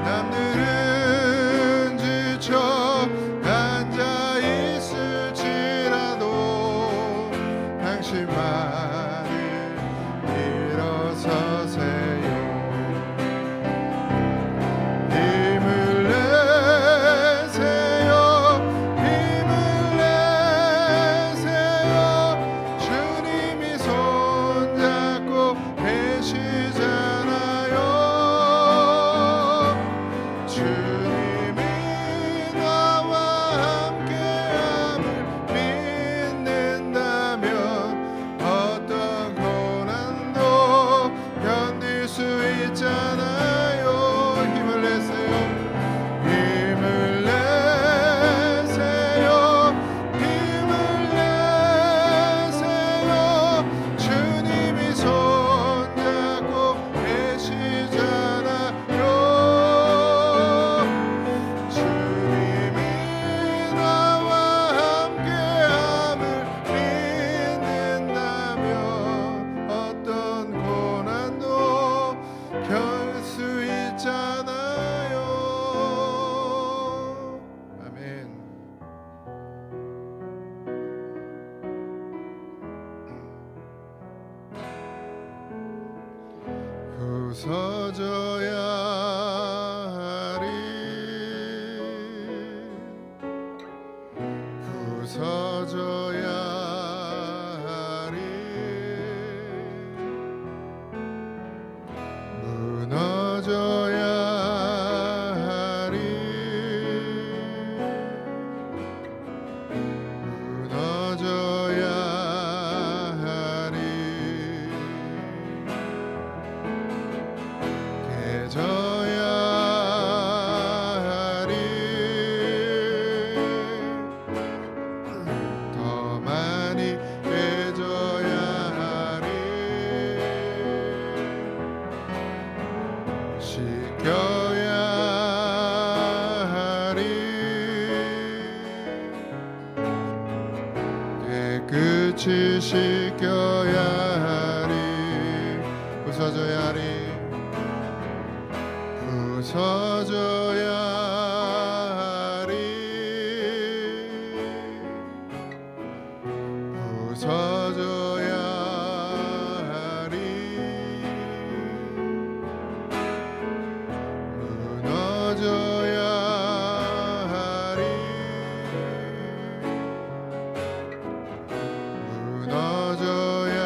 남들은 지쳐 앉아 있을지라도 당신만을 일어서세요. 힘을 내세요. 힘을 내세요. 주님이 손잡고 계시잖아요. 주님이 나와 함께함을 믿는다면 어떤 고난도 견딜 수 있잖아요. 힘을 내세요. 힘을 내세요. 힘을 내세요. 주님이 손잡고 계시잖아요. 주님이 나와 함께함을 믿는다면 어떤 고난도 견딜 수 있잖아요. 아멘. 부서져야 하리. 부서져야 하리. 무너져야 하리. 무너져야 하리. 깨져야 하리. 더 많이 깨져야 하리. 씻겨야 하리. 깨끗이 씻겨야 하리. 부서져야 하리. 부서져야 하리. 부서져야 하리. 무너져야 하리. 무너져야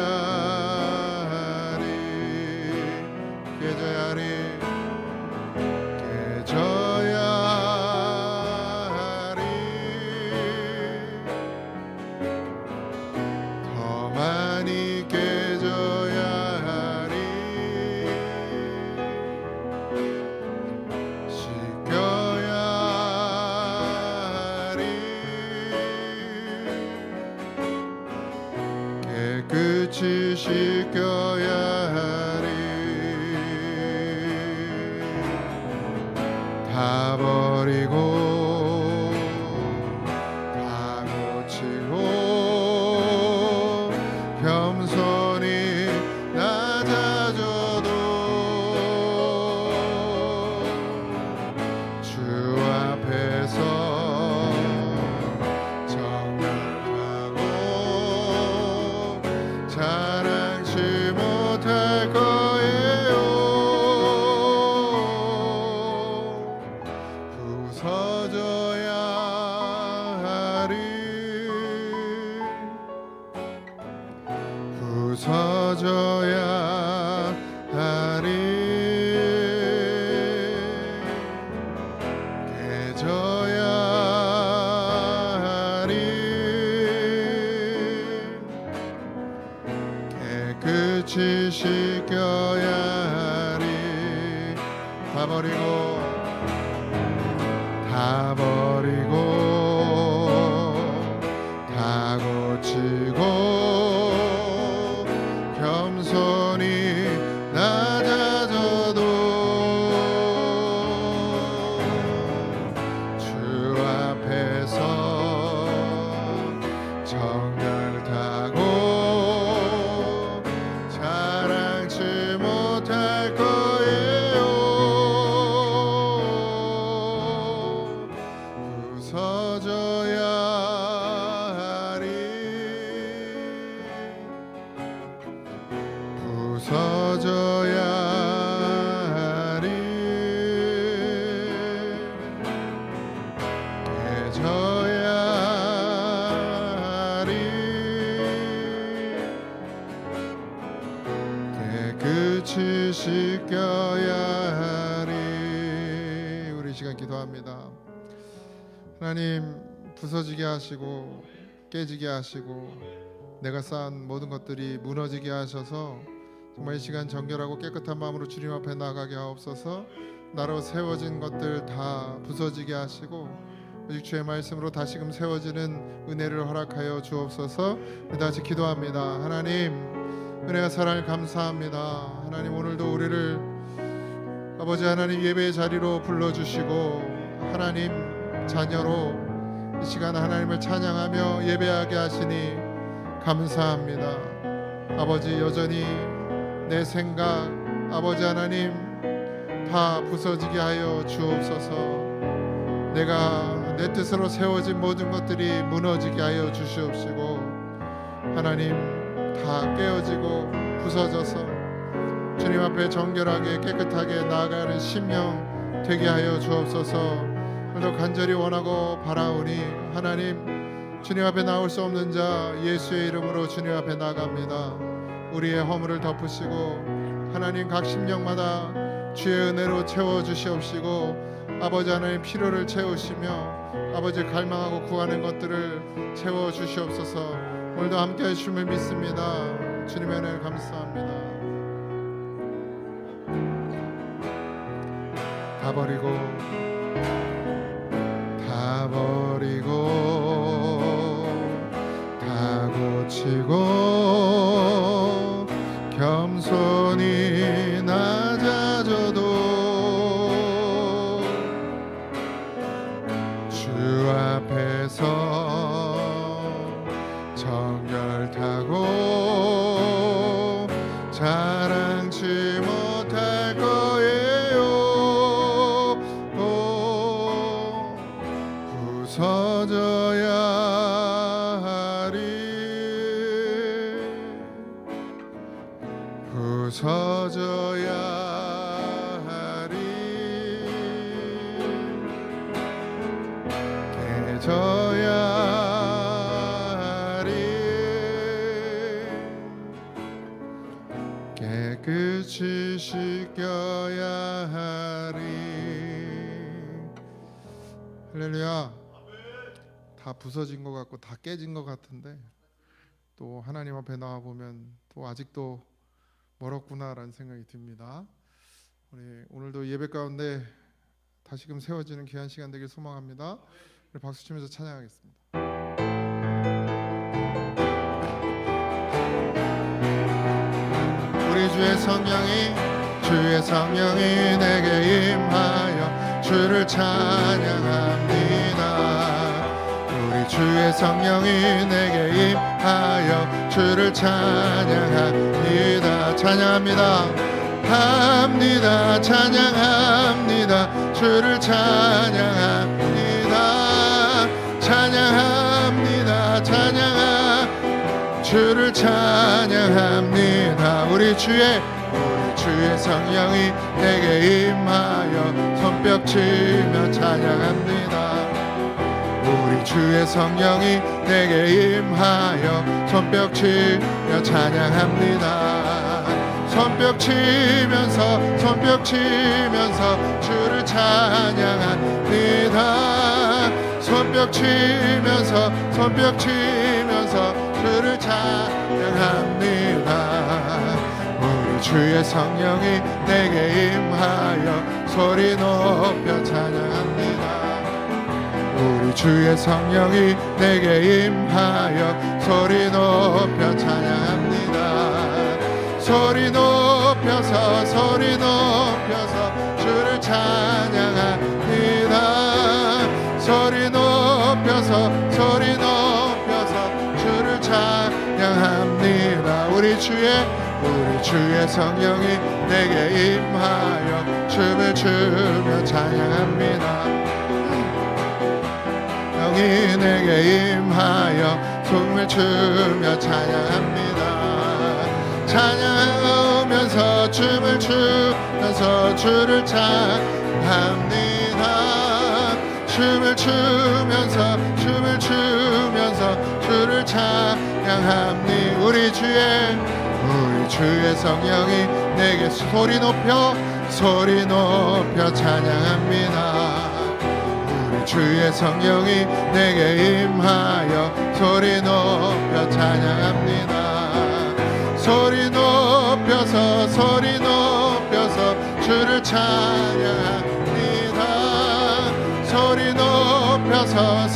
하리. 깨져야 하리. 깨져야 하리. 더 많이 깨져야 하리. 씻겨야 하리. 깨끗이 씻겨야 하리. 다 버리고 다 고치고 겸손히 낮아져도 주 앞에서 정결하고 자랑치 못할 거예요. 부서져야 하리. 부서져야 하리. 깨져야 하리. 깨끗이 씻겨야 하리. 다 버리고 다 버리고 다 고치고 겸손히 낮아져도 주 앞에서 정결하고 자랑치 못할 거예요. 시간 기도합니다. 하나님, 부서지게 하시고 깨지게 하시고 내가 쌓은 모든 것들이 무너지게 하셔서 정말 이 시간 정결하고 깨끗한 마음으로 주님 앞에 나가게 하옵소서. 나로 세워진 것들 다 부서지게 하시고 오직 주의 말씀으로 다시금 세워지는 은혜를 허락하여 주옵소서. 다시 기도합니다. 하나님, 은혜와 사랑을 감사합니다. 하나님, 오늘도 우리를 아버지 하나님 예배의 자리로 불러주시고 하나님 자녀로 이 시간 하나님을 찬양하며 예배하게 하시니 감사합니다. 아버지, 여전히 내 생각 아버지 하나님 다 부서지게 하여 주옵소서. 내가 내 뜻으로 세워진 모든 것들이 무너지게 하여 주시옵시고 하나님 다 깨어지고 부서져서 주님 앞에 정결하게 깨끗하게 나아가는 심령 되게 하여 주옵소서. 오늘도 간절히 원하고 바라오니 하나님, 주님 앞에 나올 수 없는 자 예수의 이름으로 주님 앞에 나갑니다. 우리의 허물을 덮으시고 하나님 각 심령마다 주의 은혜로 채워주시옵시고 아버지 하나님 필요를 채우시며 아버지 갈망하고 구하는 것들을 채워주시옵소서. 오늘도 함께 하심을 믿습니다. 주님의 은혜를 감사합니다. 다 버리고 다 고치고 겸손히 낮아져도 주 앞에서 정결타고 자랑치 못할 거예요. 부서져야 하리, 부서져야 하리, 깨져야 하리, 깨끗이 씻겨야 하리. 할렐루야. 다 부서진 것 같고 다 깨진 것 같은데 또 하나님 앞에 나와 보면 또 아직도 멀었구나라는 생각이 듭니다. 우리 오늘도 예배 가운데 다시금 세워지는 귀한 시간 되길 소망합니다. 우리 박수 치면서 찬양하겠습니다. 우리 주의 성령이 내게 임하여 주를 찬양합니다. 주의 성령이 내게 임하여 주를 찬양합니다. 찬양합니다. 합니다. 찬양합니다. 주를 찬양합니다. 찬양합니다. 주를 찬양합니다. 우리 주의 성령이 내게 임하여 손뼉 치며 찬양합니다. 우리 주의 성령이 내게 임하여 손뼉 치며 찬양합니다. 손뼉 치면서 주를 찬양합니다. 손뼉 치면서 주를 찬양합니다. 우리 주의 성령이 내게 임하여 소리 높여 찬양합니다. 우리 주의 성령이 내게 임하여 소리 높여 찬양합니다. 소리 높여서 주를 찬양합니다. 소리 높여서 주를 찬양합니다. 우리 주의 성령이 내게 임하여 춤을 추며 찬양합니다. 성령이 내게 임하여 춤을 추며 찬양합니다. 찬양하면서 춤을 추면서 주를 찬양합니다. 춤을 추면서 주를 찬양합니다. 우리 주의 성령이 내게 소리 높여 찬양합니다. 주의 성령이 내게 임하여 소리 높여 찬양합니다. 소리 높여서 주를 찬양합니다. 소리 높여서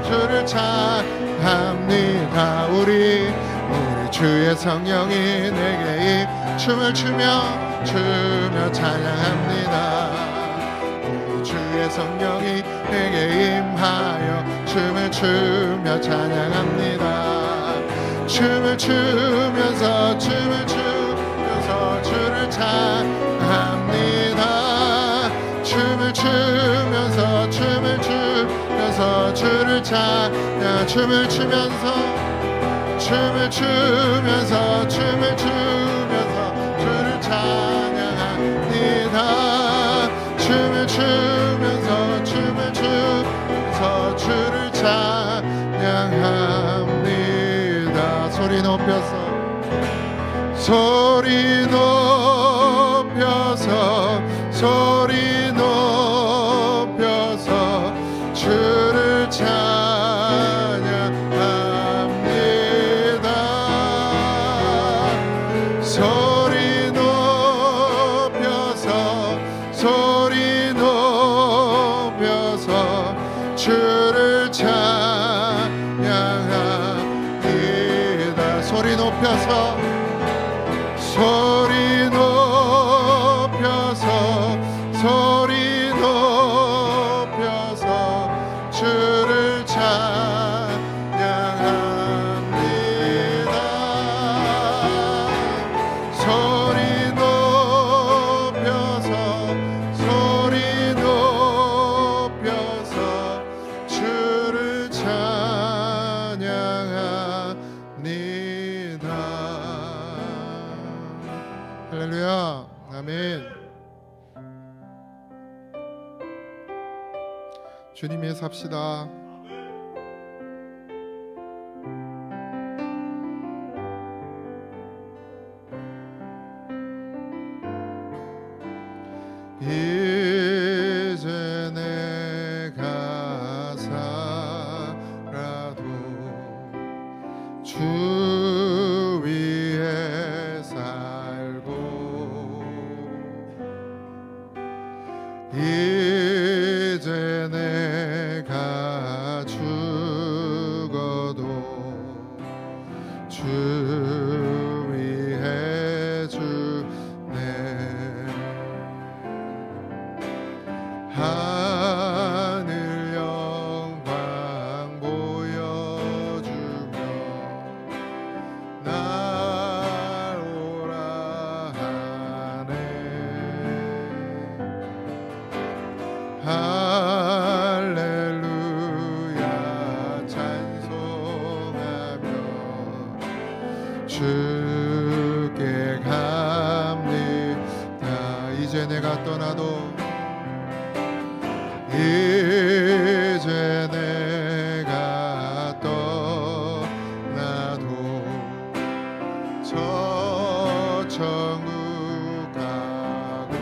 주를 찬양합니다. 우리 주의 성령이 내게 춤을 추며 찬양합니다. 주의 성령이 내게 임하여 춤을 추며 찬양합니다. 춤을 추면서 주를 찬양합니다. 춤을 추면서 주를 찬양. 춤을 추면서 주를 찬양합니다. 춤을 추면서 주를 찬양합니다. 소리 높여서 주를 찬양합니다. 소리 높여서 주를 찬양합니다. 소리 높여서 주를 찬양합니다. 소리 높여서 주를 찬양합니다. 할렐루야. 아멘. 주님 위해 삽시다. 이제 내가 살아도 주 위에 살고 이제 내가 죽어도 주 위에 주네. 하늘 영광 보여주며 날 오라 하네. 할렐루야 찬송하며 주께 갑니다. 이제 내가 떠나도 이제 내가 떠나도 저 천국 가고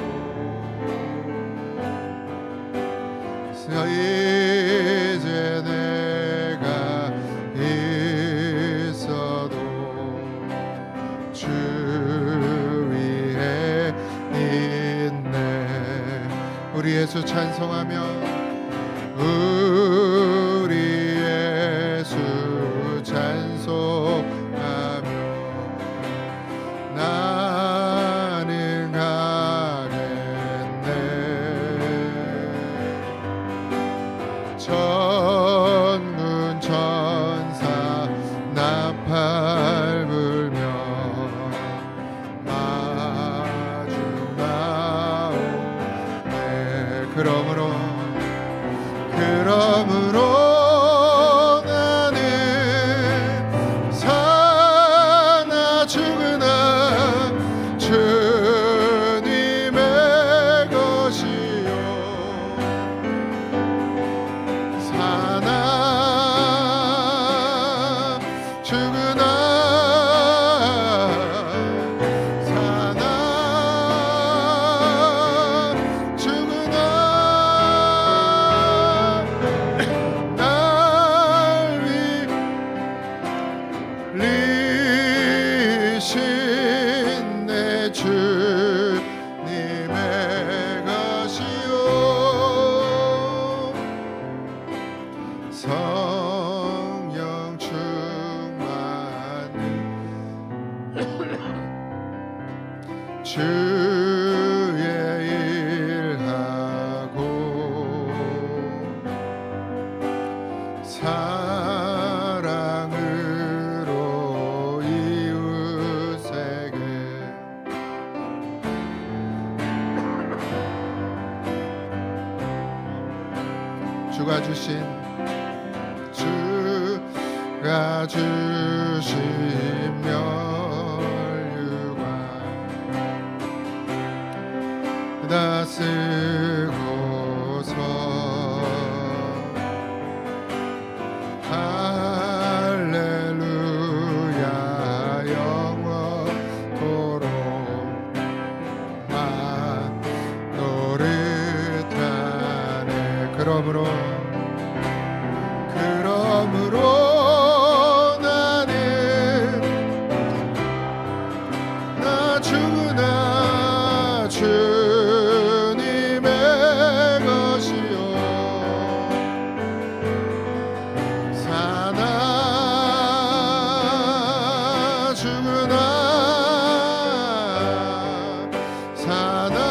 이제 내가 있어도 주 위에 있네. 우리 예수 찬송하며 우리 예수 찬송하며 나는 가겠네. 천군 천사 나팔 불며 마주 나오네. 그러므로 나는 사나 죽으나 주님의 것이요. 사나 죽으나 주가 주신 면류관 다 쓰고서 할렐루야 영원토록 노릇하네. 그러므로 나는 나 죽으나 주님의 것이요 사나 죽으나 사나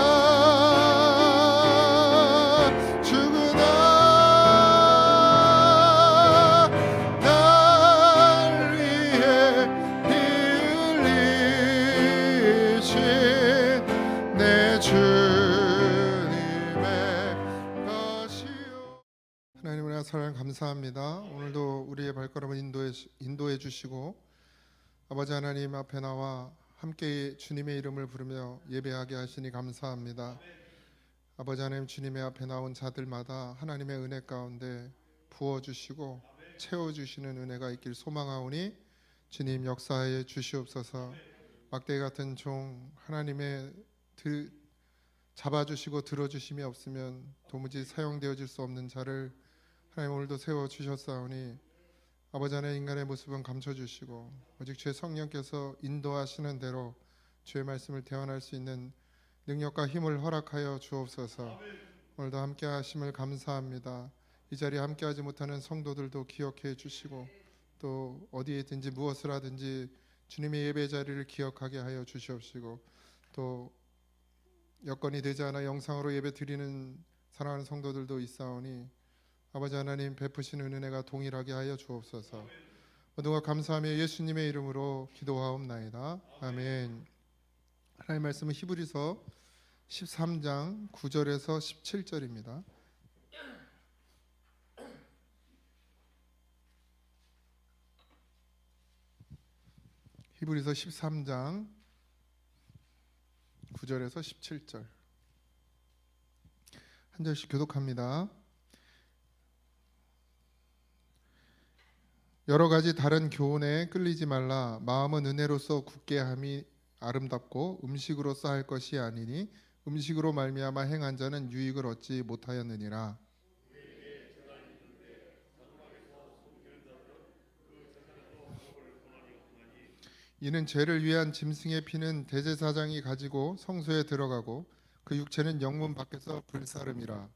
사랑 감사합니다. 오늘도 우리의 발걸음을 인도해 주시고 아버지 하나님 앞에 나와 함께 주님의 이름을 부르며 예배하게 하시니 감사합니다. 아버지 하나님 주님의 앞에 나온 자들마다 하나님의 은혜 가운데 부어주시고 채워주시는 은혜가 있길 소망하오니 주님 역사해 주시옵소서. 막대 같은 종 하나님의 잡아주시고 들어주심이 없으면 도무지 사용되어질 수 없는 자를 하나님 오늘도 세워주셨사오니 아버지 하나님 인간의 모습은 감춰주시고 오직 주의 성령께서 인도하시는 대로 주의 말씀을 대언할 수 있는 능력과 힘을 허락하여 주옵소서. 오늘도 함께 하심을 감사합니다. 이 자리에 함께하지 못하는 성도들도 기억해 주시고 또 어디에 있든지 무엇을 하든지 주님의 예배 자리를 기억하게 하여 주시옵시고 또 여건이 되지 않아 영상으로 예배 드리는 사랑하는 성도들도 있사오니 아버지 하나님 베푸시는 은혜가 동일하게 하여 주옵소서. 모두가 감사하며 예수님의 이름으로 기도하옵나이다. 아멘. 하나님의 말씀은 히브리서 13장 9절에서 17절입니다. 히브리서 13장 9절에서 17절 한 절씩 교독합니다. 여러 가지 다른 교훈에 끌리지 말라. 마음은 은혜로서 굳게 함이 아름답고 음식으로서 할 것이 아니니 음식으로 말미암아 행한 자는 유익을 얻지 못하였느니라. 이는 죄를 위한 짐승의 피는 대제사장이 가지고 성소에 들어가고 그 육체는 영문 밖에서 불사름이라.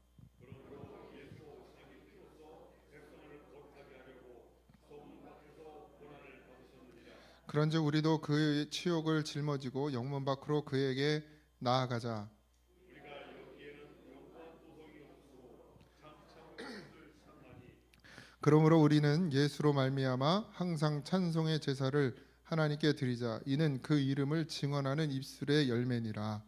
그런즉 우리도 그의 치욕을 짊어지고 영문 밖으로 그에게 나아가자. 그러므로 우리는 예수로 말미암아 항상 찬송의 제사를 하나님께 드리자. 이는 그 이름을 증언하는 입술의 열매니라.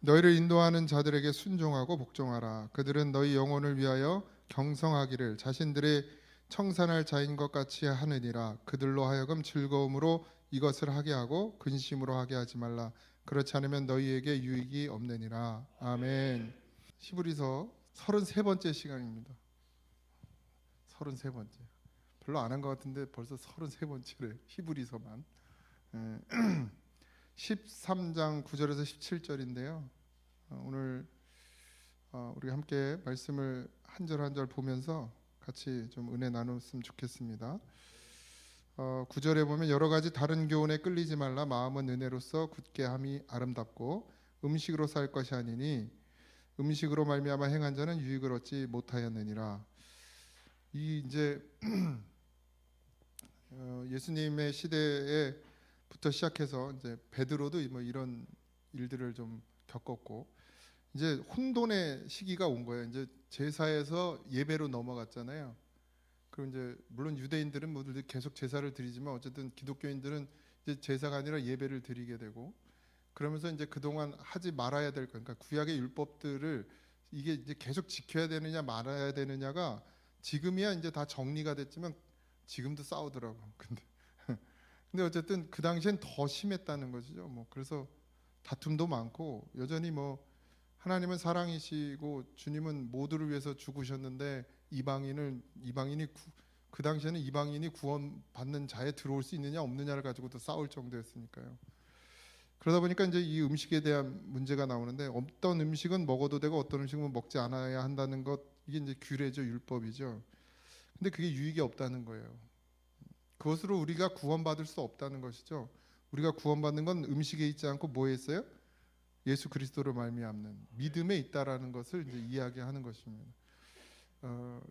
너희를 인도하는 자들에게 순종하고 복종하라. 그들은 너희 영혼을 위하여 경성하기를 자신들의 청산할 자인 것 같이 하느니라. 그들로 하여금 즐거움으로 이것을 하게 하고 근심으로 하게 하지 말라. 그렇지 않으면 너희에게 유익이 없느니라. 아멘. 히브리서 33번째 시간입니다. 33번째. 별로 안 한 것 같은데 벌써 33번째래. 히브리서만. 13장 9절에서 17절인데요. 오늘 우리 함께 말씀을 한 절 한 절 보면서 같이 좀 은혜 나눴으면 좋겠습니다. 9절에 보면 여러 가지 다른 교훈에 끌리지 말라. 마음은 은혜로서 굳게 함이 아름답고 음식으로 살 것이 아니니 음식으로 말미암아 행한 자는 유익을 얻지 못하였느니라. 이 이제 예수님의 시대에부터 시작해서 이제 베드로도 뭐 이런 일들을 좀 겪었고 이제 혼돈의 시기가 온 거예요. 이제 제사에서 예배로 넘어갔잖아요. 그리고 이제 물론 유대인들은 모두 계속 제사를 드리지만 어쨌든 기독교인들은 이제 제사가 아니라 예배를 드리게 되고 그러면서 이제 그동안 하지 말아야 될 거, 그러니까 구약의 율법들을 이게 이제 계속 지켜야 되느냐 말아야 되느냐가 지금이야 이제 다 정리가 됐지만 지금도 싸우더라고. 근데 어쨌든 그 당시엔 더 심했다는 것이죠. 뭐 그래서 다툼도 많고 여전히 뭐 하나님은 사랑이시고 주님은 모두를 위해서 죽으셨는데 그 당시에는 이방인이 구원받는 자에 들어올 수 있느냐 없느냐를 가지고도 싸울 정도였으니까요. 그러다 보니까 이제 이 음식에 대한 문제가 나오는데 어떤 음식은 먹어도 되고 어떤 음식은 먹지 않아야 한다는 것, 이게 이제 규례죠, 율법이죠. 근데 그게 유익이 없다는 거예요. 그것으로 우리가 구원받을 수 없다는 것이죠. 우리가 구원받는 건 음식에 있지 않고 뭐에 있어요? 예수 그리스도로 말미암는 믿음에 있다라는 것을 이제 이야기하는 것입니다.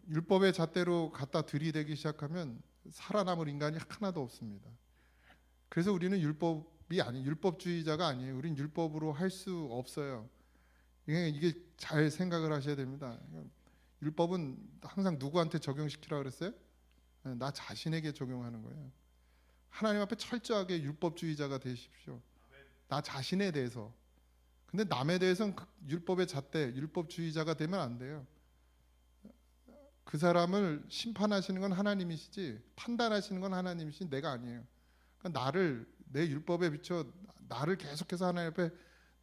율법의 잣대로 갖다 들이대기 시작하면 살아남을 인간이 하나도 없습니다. 그래서 우리는 율법주의자가 아니에요. 우린 율법으로 할 수 없어요. 이게 잘 생각을 하셔야 됩니다. 율법은 항상 누구한테 적용시키라 그랬어요? 나 자신에게 적용하는 거예요. 하나님 앞에 철저하게 율법주의자가 되십시오. 나 자신에 대해서. 근데 남에 대해서는 율법의 잣대, 율법주의자가 되면 안 돼요. 그 사람을 심판하시는 건 하나님이시지 판단하시는 건 하나님이시, 내가 아니에요. 그러니까 내 율법에 비춰 나를 계속해서 하나님 앞에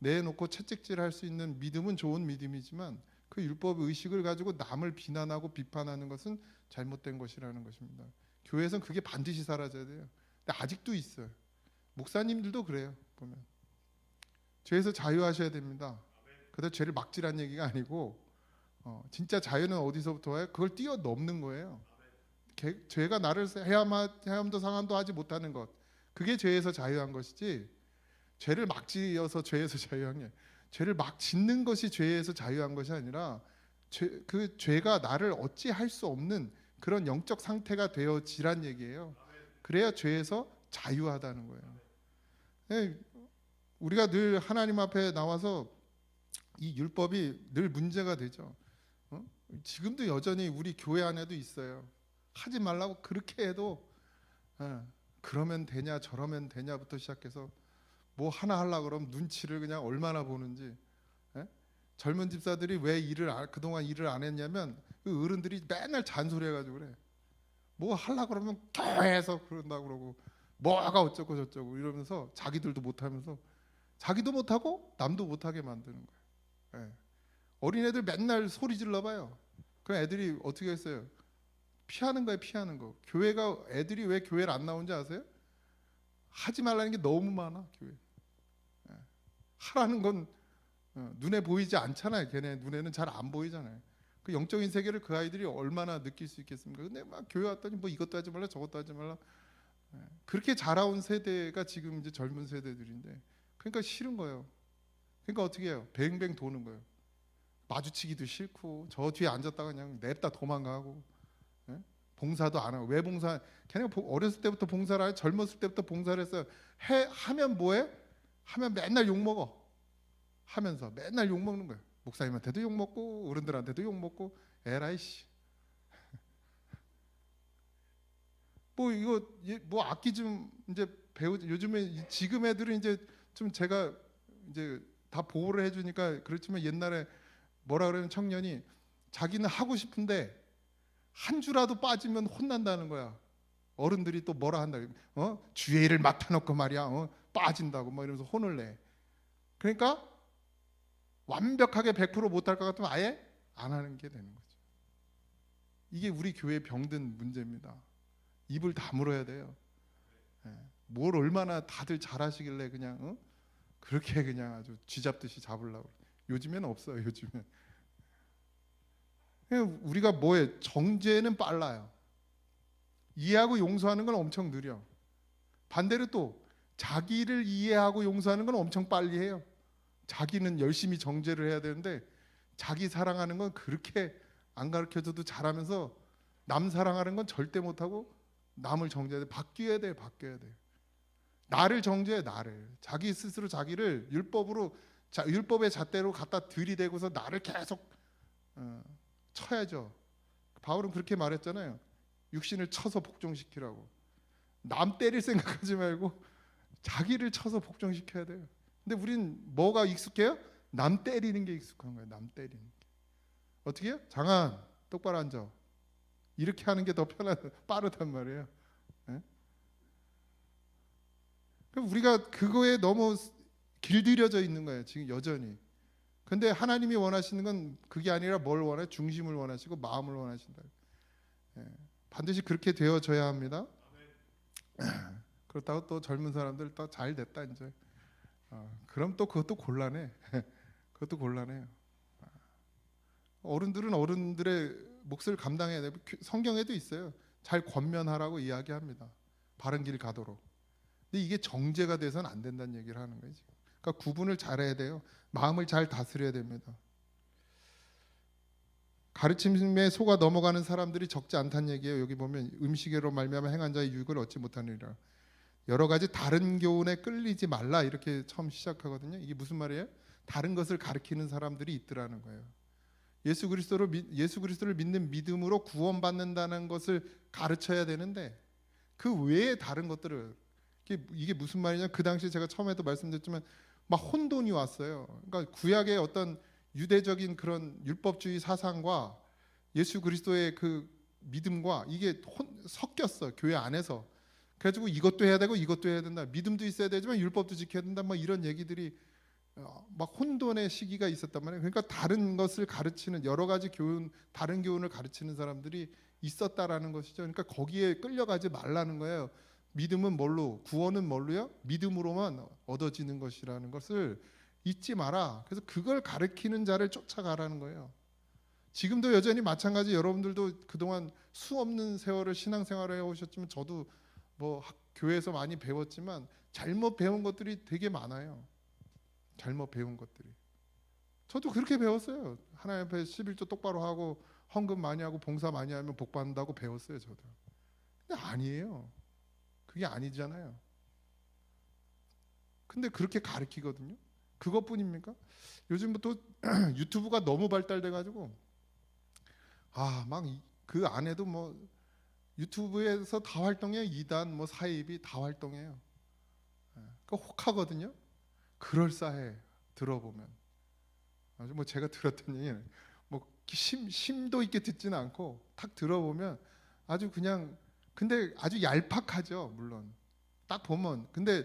내놓고 채찍질할 수 있는 믿음은 좋은 믿음이지만 그 율법 의식을 가지고 남을 비난하고 비판하는 것은 잘못된 것이라는 것입니다. 교회에서는 그게 반드시 사라져야 돼요. 근데 아직도 있어요. 목사님들도 그래요. 보면 죄에서 자유하셔야 됩니다. 그래서 죄를 막지란 얘기가 아니고 진짜 자유는 어디서부터 와요? 그걸 뛰어넘는 거예요. 죄가 나를 해함도 상함도 하지 못하는 것, 그게 죄에서 자유한 것이지 죄를 막 지어서 죄에서 자유한 게, 죄를 막 짓는 것이 죄에서 자유한 것이 아니라 그 죄가 나를 어찌할 수 없는 그런 영적 상태가 되어지란 얘기예요. 그래야 죄에서 자유하다는 거예요. 우리가 늘 하나님 앞에 나와서 이 율법이 늘 문제가 되죠. 지금도 여전히 우리 교회 안에도 있어요. 하지 말라고 그렇게 해도 그러면 되냐 저러면 되냐부터 시작해서 뭐 하나 하려고 그러면 눈치를 그냥 얼마나 보는지. 젊은 집사들이 왜 그동안 일을 안 했냐면 그 어른들이 맨날 잔소리해가지고 그래. 뭐 하려고 그러면 계속 그런다고 그러고 뭐가 어쩌고 저쩌고 이러면서 자기들도 못하면서 자기도 못하고 남도 못하게 만드는 거예요. 어린애들 맨날 소리 질러봐요. 그럼 애들이 어떻게 했어요? 피하는 거예요, 피하는 거. 애들이 왜 교회를 안 나오는지 아세요? 하지 말라는 게 너무 많아, 교회. 하라는 건 눈에 보이지 않잖아요. 걔네 눈에는 잘 안 보이잖아요. 그 영적인 세계를 그 아이들이 얼마나 느낄 수 있겠습니까? 근데 막 교회 왔더니 뭐 이것도 하지 말라 저것도 하지 말라. 그렇게 자라온 세대가 지금 이제 젊은 세대들인데, 그러니까 싫은 거예요. 그러니까 어떻게 해요? 뱅뱅 도는 거예요. 마주치기도 싫고 저 뒤에 앉았다가 그냥 냅다 도망가고, 봉사도 안 하고. 왜 봉사? 걔네가 어렸을 때부터 봉사를 해요. 젊었을 때부터 봉사를 했어요. 하면 뭐해? 하면 맨날 욕 먹어. 하면서 맨날 욕 먹는 거예요. 목사님한테도 욕 먹고 어른들한테도 욕 먹고. 에라이씨. 뭐 이거 뭐 악기 좀 이제 요즘에 지금 애들은 이제 좀 제가 이제 다 보호를 해주니까 그렇지만 옛날에 뭐라 그러면 청년이 자기는 하고 싶은데 한 주라도 빠지면 혼난다는 거야. 어른들이 또 뭐라 한다. 주의 일을 맡아놓고 말이야. 빠진다고 막 이러면서 혼을 내. 그러니까 완벽하게 100% 못할 것 같으면 아예 안 하는 게 되는 거죠. 이게 우리 교회 병든 문제입니다. 입을 다물어야 돼요. 뭘 얼마나 다들 잘하시길래 그냥 그렇게 그냥 아주 쥐잡듯이 잡으려고. 요즘에는 없어요. 요즘엔 우리가 뭐에 정죄는 빨라요. 이해하고 용서하는 건 엄청 느려. 반대로 또 자기를 이해하고 용서하는 건 엄청 빨리 해요. 자기는 열심히 정죄를 해야 되는데 자기 사랑하는 건 그렇게 안 가르쳐줘도 잘하면서 남 사랑하는 건 절대 못하고 남을 정죄해야 돼. 바뀌어야 돼. 나를 정죄해. 나를. 자기 스스로 자기를 율법의 잣대로 갖다 들이대고서 나를 계속 쳐야죠. 바울은 그렇게 말했잖아요. 육신을 쳐서 복종시키라고. 남 때릴 생각하지 말고 자기를 쳐서 복종시켜야 돼요. 근데 우린 뭐가 익숙해요? 남 때리는 게 익숙한 거예요. 남 때리는 게. 어떻게 해요? 장한 똑바로 앉아. 이렇게 하는 게 더 빠르단 말이에요. 예? 그럼 우리가 그거에 너무 길들여져 있는 거예요. 지금 여전히. 근데 하나님이 원하시는 건 그게 아니라 뭘 원해? 중심을 원하시고 마음을 원하신다. 예. 반드시 그렇게 되어져야 합니다. 그렇다고 또 젊은 사람들 또 잘 됐다 이제. 그럼 또 그것도 곤란해. 그것도 곤란해요. 어른들은 어른들의 몫을 감당해야 돼요. 성경에도 있어요. 잘 권면하라고 이야기합니다. 바른 길 가도록. 근데 이게 정죄가 돼서는 안 된다는 얘기를 하는 거예요. 지금. 그러니까 구분을 잘해야 돼요. 마음을 잘 다스려야 됩니다. 가르침에 속아 넘어가는 사람들이 적지 않다는 얘기예요. 여기 보면 음식으로 말미암아 행한 자의 유익을 얻지 못하느니라. 여러 가지 다른 교훈에 끌리지 말라 이렇게 처음 시작하거든요. 이게 무슨 말이에요? 다른 것을 가르치는 사람들이 있더라는 거예요. 예수 그리스도를 믿는 믿음으로 구원받는다는 것을 가르쳐야 되는데 그 외에 다른 것들을 이게 무슨 말이냐? 그 당시 제가 처음에도 말씀드렸지만 막 혼돈이 왔어요. 그러니까 구약의 어떤 유대적인 그런 율법주의 사상과 예수 그리스도의 그 믿음과 이게 섞였어. 교회 안에서. 그래가지고 이것도 해야 되고 이것도 해야 된다. 믿음도 있어야 되지만 율법도 지켜야 된다. 막 이런 얘기들이 막 혼돈의 시기가 있었단 말이에요. 그러니까 다른 것을 가르치는 여러 가지 교훈, 다른 교훈을 가르치는 사람들이 있었다라는 것이죠. 그러니까 거기에 끌려가지 말라는 거예요. 믿음은 뭘로? 구원은 뭘로요? 믿음으로만 얻어지는 것이라는 것을 잊지 마라. 그래서 그걸 가르치는 자를 쫓아가라는 거예요. 지금도 여전히 마찬가지. 여러분들도 그동안 수없는 세월을 신앙생활을 해오셨지만 저도 뭐 교회에서 많이 배웠지만 잘못 배운 것들이 되게 많아요. 잘못 배운 것들이. 저도 그렇게 배웠어요. 하나님 앞에 11조 똑바로 하고 헌금 많이 하고 봉사 많이 하면 복 받는다고 배웠어요. 저도. 근데 아니에요. 그게 아니잖아요. 근데 그렇게 가르치거든요. 그것뿐입니까? 요즘부터 유튜브가 너무 발달돼 가지고 막 그 안에도 뭐 유튜브에서 다 활동해요. 2단 뭐 사입이 다 활동해요. 그 혹하거든요. 그럴싸해. 들어보면 아주 뭐 제가 들었던 얘기는 뭐 심도 있게 듣지는 않고 탁 들어보면 아주 그냥 근데 아주 얄팍하죠. 물론 딱 보면. 근데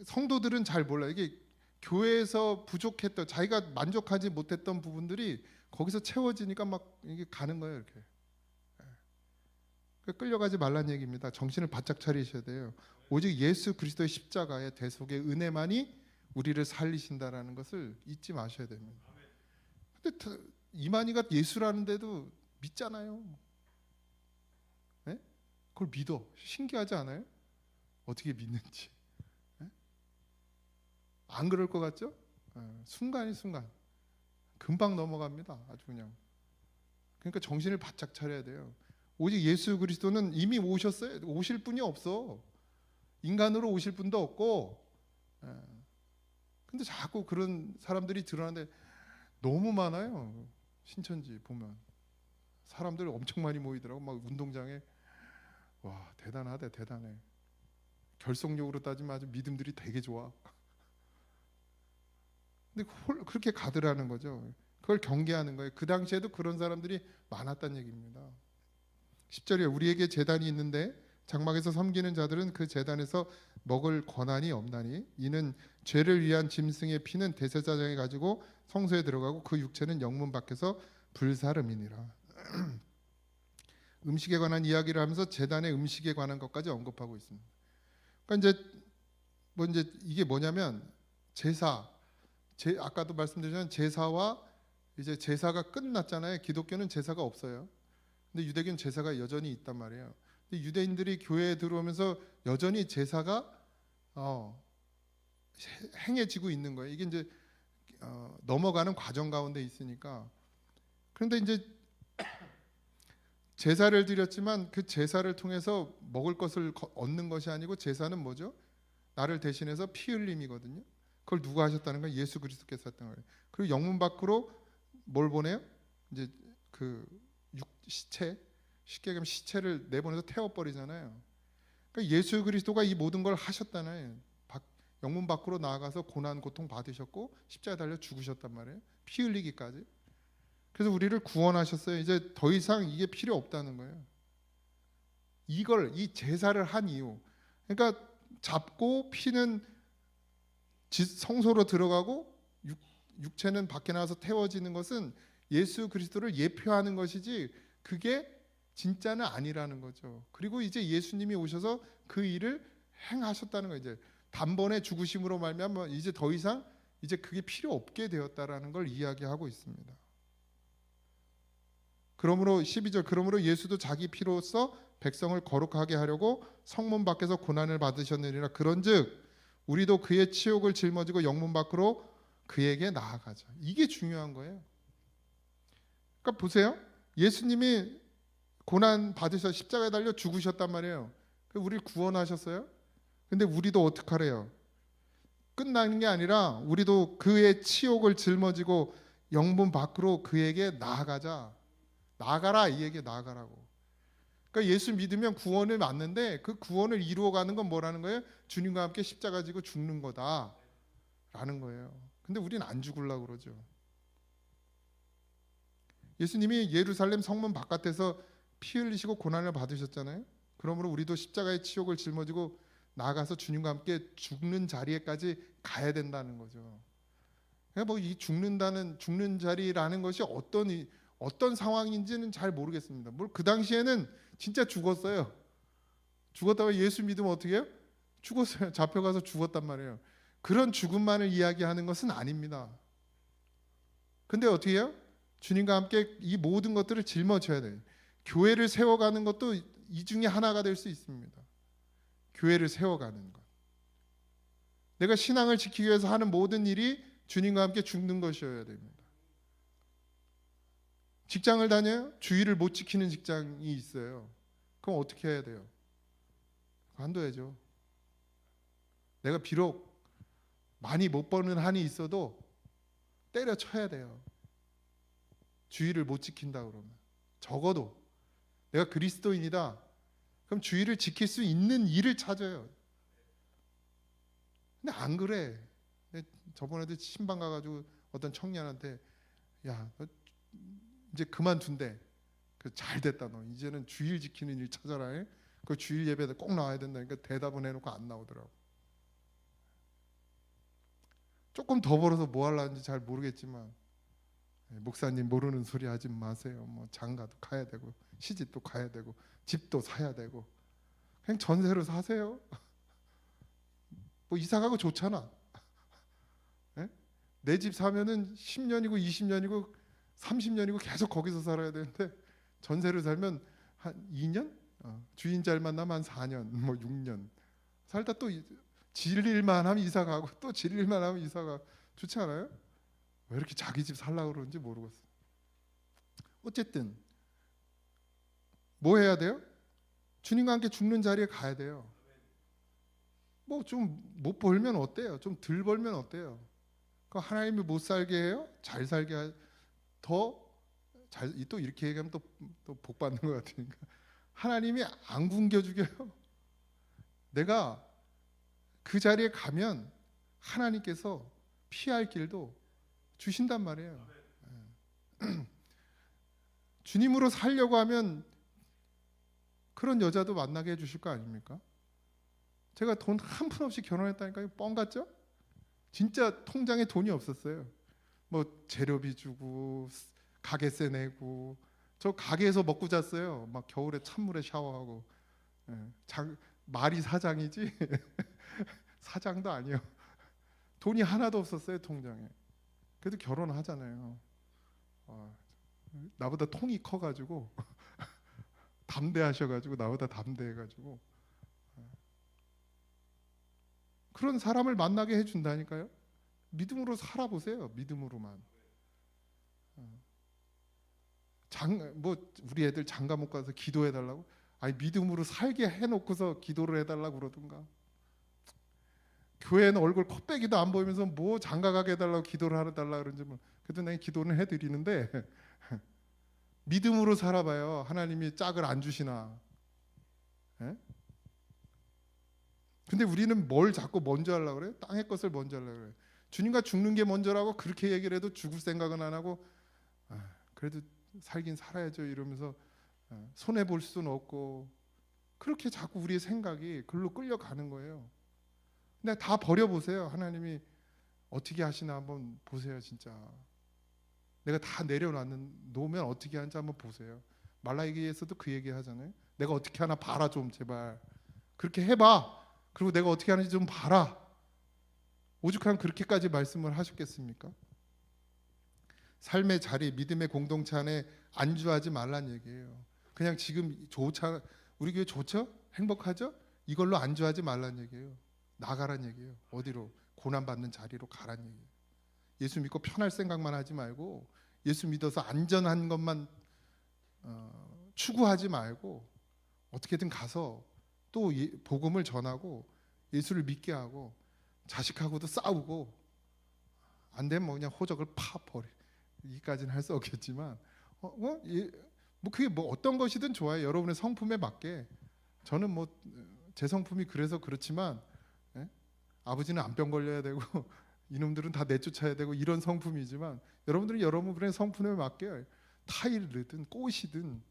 성도들은 잘 몰라요. 이게 교회에서 부족했던 자기가 만족하지 못했던 부분들이 거기서 채워지니까 막 이게 가는 거예요. 이렇게. 끌려가지 말란 얘기입니다. 정신을 바짝 차리셔야 돼요. 오직 예수 그리스도의 십자가의 대속의 은혜만이 우리를 살리신다라는 것을 잊지 마셔야 됩니다. 근데 이만희가 예수라는데도 믿잖아요. 네? 그걸 믿어. 신기하지 않아요? 어떻게 믿는지. 네? 안 그럴 것 같죠? 순간이 순간. 금방 넘어갑니다. 아주 그냥. 그러니까 정신을 바짝 차려야 돼요. 오직 예수 그리스도는 이미 오셨어요. 오실 분이 없어. 인간으로 오실 분도 없고. 근데 자꾸 그런 사람들이 드러나는데 너무 많아요. 신천지 보면 사람들 엄청 많이 모이더라고. 막 운동장에. 와, 대단하대. 대단해. 결속력으로 따지면 아주 믿음들이 되게 좋아. 근데 그렇게 가더라는 거죠. 그걸 경계하는 거예요. 그 당시에도 그런 사람들이 많았다는 얘기입니다. 10절에 우리에게 제단이 있는데 장막에서 섬기는 자들은 그 제단에서 먹을 권한이 없나니 이는 죄를 위한 짐승의 피는 대제사장이 가지고 성소에 들어가고 그 육체는 영문 밖에서 불사름이니라. 음식에 관한 이야기를 하면서 제단의 음식에 관한 것까지 언급하고 있습니다. 그러니까 이제 이게 뭐냐면 아까도 말씀드렸지만 제사와 이제 제사가 끝났잖아요. 기독교는 제사가 없어요. 근데 유대교는 제사가 여전히 있단 말이에요. 근데 유대인들이 교회에 들어오면서 여전히 제사가 행해지고 있는 거예요. 이게 이제 넘어가는 과정 가운데 있으니까. 그런데 이제 제사를 드렸지만 그 제사를 통해서 먹을 것을 얻는 것이 아니고 제사는 뭐죠? 나를 대신해서 피 흘림이거든요. 그걸 누가 하셨다는 거예요? 예수 그리스도께서 했던 거예요. 그리고 영문 밖으로 뭘 보내요? 이제 그 시체, 쉽게 얘기하면 시체를 내보내서 태워버리잖아요. 그러니까 예수 그리스도가 이 모든 걸 하셨다는 영문 밖으로 나아가서 고난 고통 받으셨고 십자가에 달려 죽으셨단 말이에요. 피 흘리기까지. 그래서 우리를 구원하셨어요. 이제 더 이상 이게 필요 없다는 거예요. 이 제사를 한 이유, 그러니까 잡고 피는 성소로 들어가고 육체는 밖에 나와서 태워지는 것은 예수 그리스도를 예표하는 것이지 그게 진짜는 아니라는 거죠. 그리고 이제 예수님이 오셔서 그 일을 행하셨다는 거예요. 이제 단번에 죽으심으로 말미암아 이제 더 이상 이제 그게 필요 없게 되었다라는 걸 이야기하고 있습니다. 그러므로 12절, 그러므로 예수도 자기 피로써 백성을 거룩하게 하려고 성문 밖에서 고난을 받으셨느니라. 그런즉 우리도 그의 치욕을 짊어지고 영문 밖으로 그에게 나아가자. 이게 중요한 거예요. 그러니까 보세요. 예수님이 고난 받으셔 십자가에 달려 죽으셨단 말이에요. 우리를 구원하셨어요. 근데 우리도 어떡하래요? 끝나는 게 아니라 우리도 그의 치욕을 짊어지고 영문 밖으로 그에게 나아가자. 나아가라, 이 얘기 나아가라고. 그러니까 예수 믿으면 구원을 맞는데 그 구원을 이루어가는 건 뭐라는 거예요? 주님과 함께 십자가 지고 죽는 거다라는 거예요. 근데 우리는 안 죽으려고 그러죠. 예수님이 예루살렘 성문 바깥에서 피 흘리시고 고난을 받으셨잖아요. 그러므로 우리도 십자가의 치욕을 짊어지고 나아가서 주님과 함께 죽는 자리에까지 가야 된다는 거죠. 그러니까 이 죽는 자리라는 것이 어떤 상황인지는 잘 모르겠습니다. 그 당시에는 진짜 죽었어요. 죽었다고 예수 믿으면 어떻게 해요? 죽었어요. 잡혀가서 죽었단 말이에요. 그런 죽음만을 이야기하는 것은 아닙니다. 근데 어떻게 해요? 주님과 함께 이 모든 것들을 짊어져야 돼요. 교회를 세워가는 것도 이 중에 하나가 될 수 있습니다. 교회를 세워가는 것. 내가 신앙을 지키기 위해서 하는 모든 일이 주님과 함께 죽는 것이어야 됩니다. 직장을 다녀요? 주의를 못 지키는 직장이 있어요. 그럼 어떻게 해야 돼요? 관둬야죠. 내가 비록 많이 못 버는 한이 있어도 때려쳐야 돼요. 주의를 못 지킨다 그러면. 적어도 내가 그리스도인이다. 그럼 주의를 지킬 수 있는 일을 찾아요. 근데 안 그래. 저번에도 신방 가가지고 어떤 청년한테 야, 너 이제 그만둔대. 잘 됐다 너. 이제는 주일 지키는 일 찾아라. 그 주일 예배에 꼭 나와야 된다니까 대답은 해놓고 안 나오더라고. 조금 더 벌어서 뭐 하려는지 잘 모르겠지만 목사님 모르는 소리 하지 마세요. 뭐 장가도 가야 되고 시집도 가야 되고 집도 사야 되고 그냥 전세로 사세요. 뭐 이사 가고 좋잖아. 내 집 사면은 10년이고 20년이고 30년이고 계속 거기서 살아야 되는데 전세를 살면 한 2년? 주인 잘 만나면 한 4년, 뭐 6년 살다 또 질일만 하면 이사 가고 또 질일만 하면 이사 가. 좋지 않아요? 왜 이렇게 자기 집 살라고 그러는지 모르겠어요. 어쨌든 뭐 해야 돼요? 주님과 함께 죽는 자리에 가야 돼요. 뭐 좀 못 벌면 어때요? 좀 덜 벌면 어때요? 하나님이 못 살게 해요? 잘 살게 또 이렇게 얘기하면 또 복 받는 것 같으니까 하나님이 안 굶겨 죽여요. 내가 그 자리에 가면 하나님께서 피할 길도 주신단 말이에요. 주님으로 살려고 하면 그런 여자도 만나게 해주실 거 아닙니까? 제가 돈 한 푼 없이 결혼했다니까요. 뻥 같죠? 진짜 통장에 돈이 없었어요. 뭐 재료비 주고 가게세 내고 저 가게에서 먹고 잤어요. 막 겨울에 찬물에 샤워하고. 말이 사장이지 사장도 아니요. 돈이 하나도 없었어요 통장에. 그래도 결혼하잖아요. 나보다 통이 커가지고 담대하셔가지고 나보다 담대해가지고 그런 사람을 만나게 해준다니까요. 믿음으로 살아보세요. 믿음으로만. 우리 애들 장가 못 가서 기도해달라고? 아니 믿음으로 살게 해놓고서 기도를 해달라고 그러든가. 교회는 얼굴 콧배기도 안 보이면서 뭐 장가 가게 해달라고 기도를 해달라고 그러는지 뭐. 그래도 내가 기도는 해드리는데 믿음으로 살아봐요. 하나님이 짝을 안 주시나. 에? 근데 우리는 뭘 자꾸 먼저 하려고 그래요? 땅의 것을 먼저 하려고 그래요. 주님과 죽는 게 먼저라고 그렇게 얘기를 해도 죽을 생각은 안 하고 그래도 살긴 살아야죠 이러면서 손해 볼 수는 없고 그렇게 자꾸 우리의 생각이 글로 끌려가는 거예요. 근데 다 버려보세요. 하나님이 어떻게 하시나 한번 보세요. 진짜 내가 다 놓으면 어떻게 하는지 한번 보세요. 말라기에서도 그 얘기 하잖아요. 내가 어떻게 하나 봐라 좀 제발. 그렇게 해봐. 그리고 내가 어떻게 하는지 좀 봐라. 오죽하면 그렇게까지 말씀을 하셨겠습니까? 삶의 자리, 믿음의 공동체 안에 안주하지 말란 얘기예요. 그냥 지금 좋자, 우리 교회 좋죠? 행복하죠? 이걸로 안주하지 말란 얘기예요. 나가란 얘기예요. 어디로? 고난받는 자리로 가란 얘기예요. 예수 믿고 편할 생각만 하지 말고 예수 믿어서 안전한 것만 추구하지 말고 어떻게든 가서 또 복음을 전하고 예수를 믿게 하고 자식하고도 싸우고 안 되면 뭐 그냥 호적을 파버려. 여기까지는 할 수 없겠지만 뭐 그게 뭐 어떤 것이든 좋아요. 여러분의 성품에 맞게. 저는 뭐 제 성품이 그래서 그렇지만 아버지는 암병 걸려야 되고 이놈들은 다 내쫓아야 되고 이런 성품이지만 여러분들은 여러분의 성품에 맞게 타일이든 꽃이든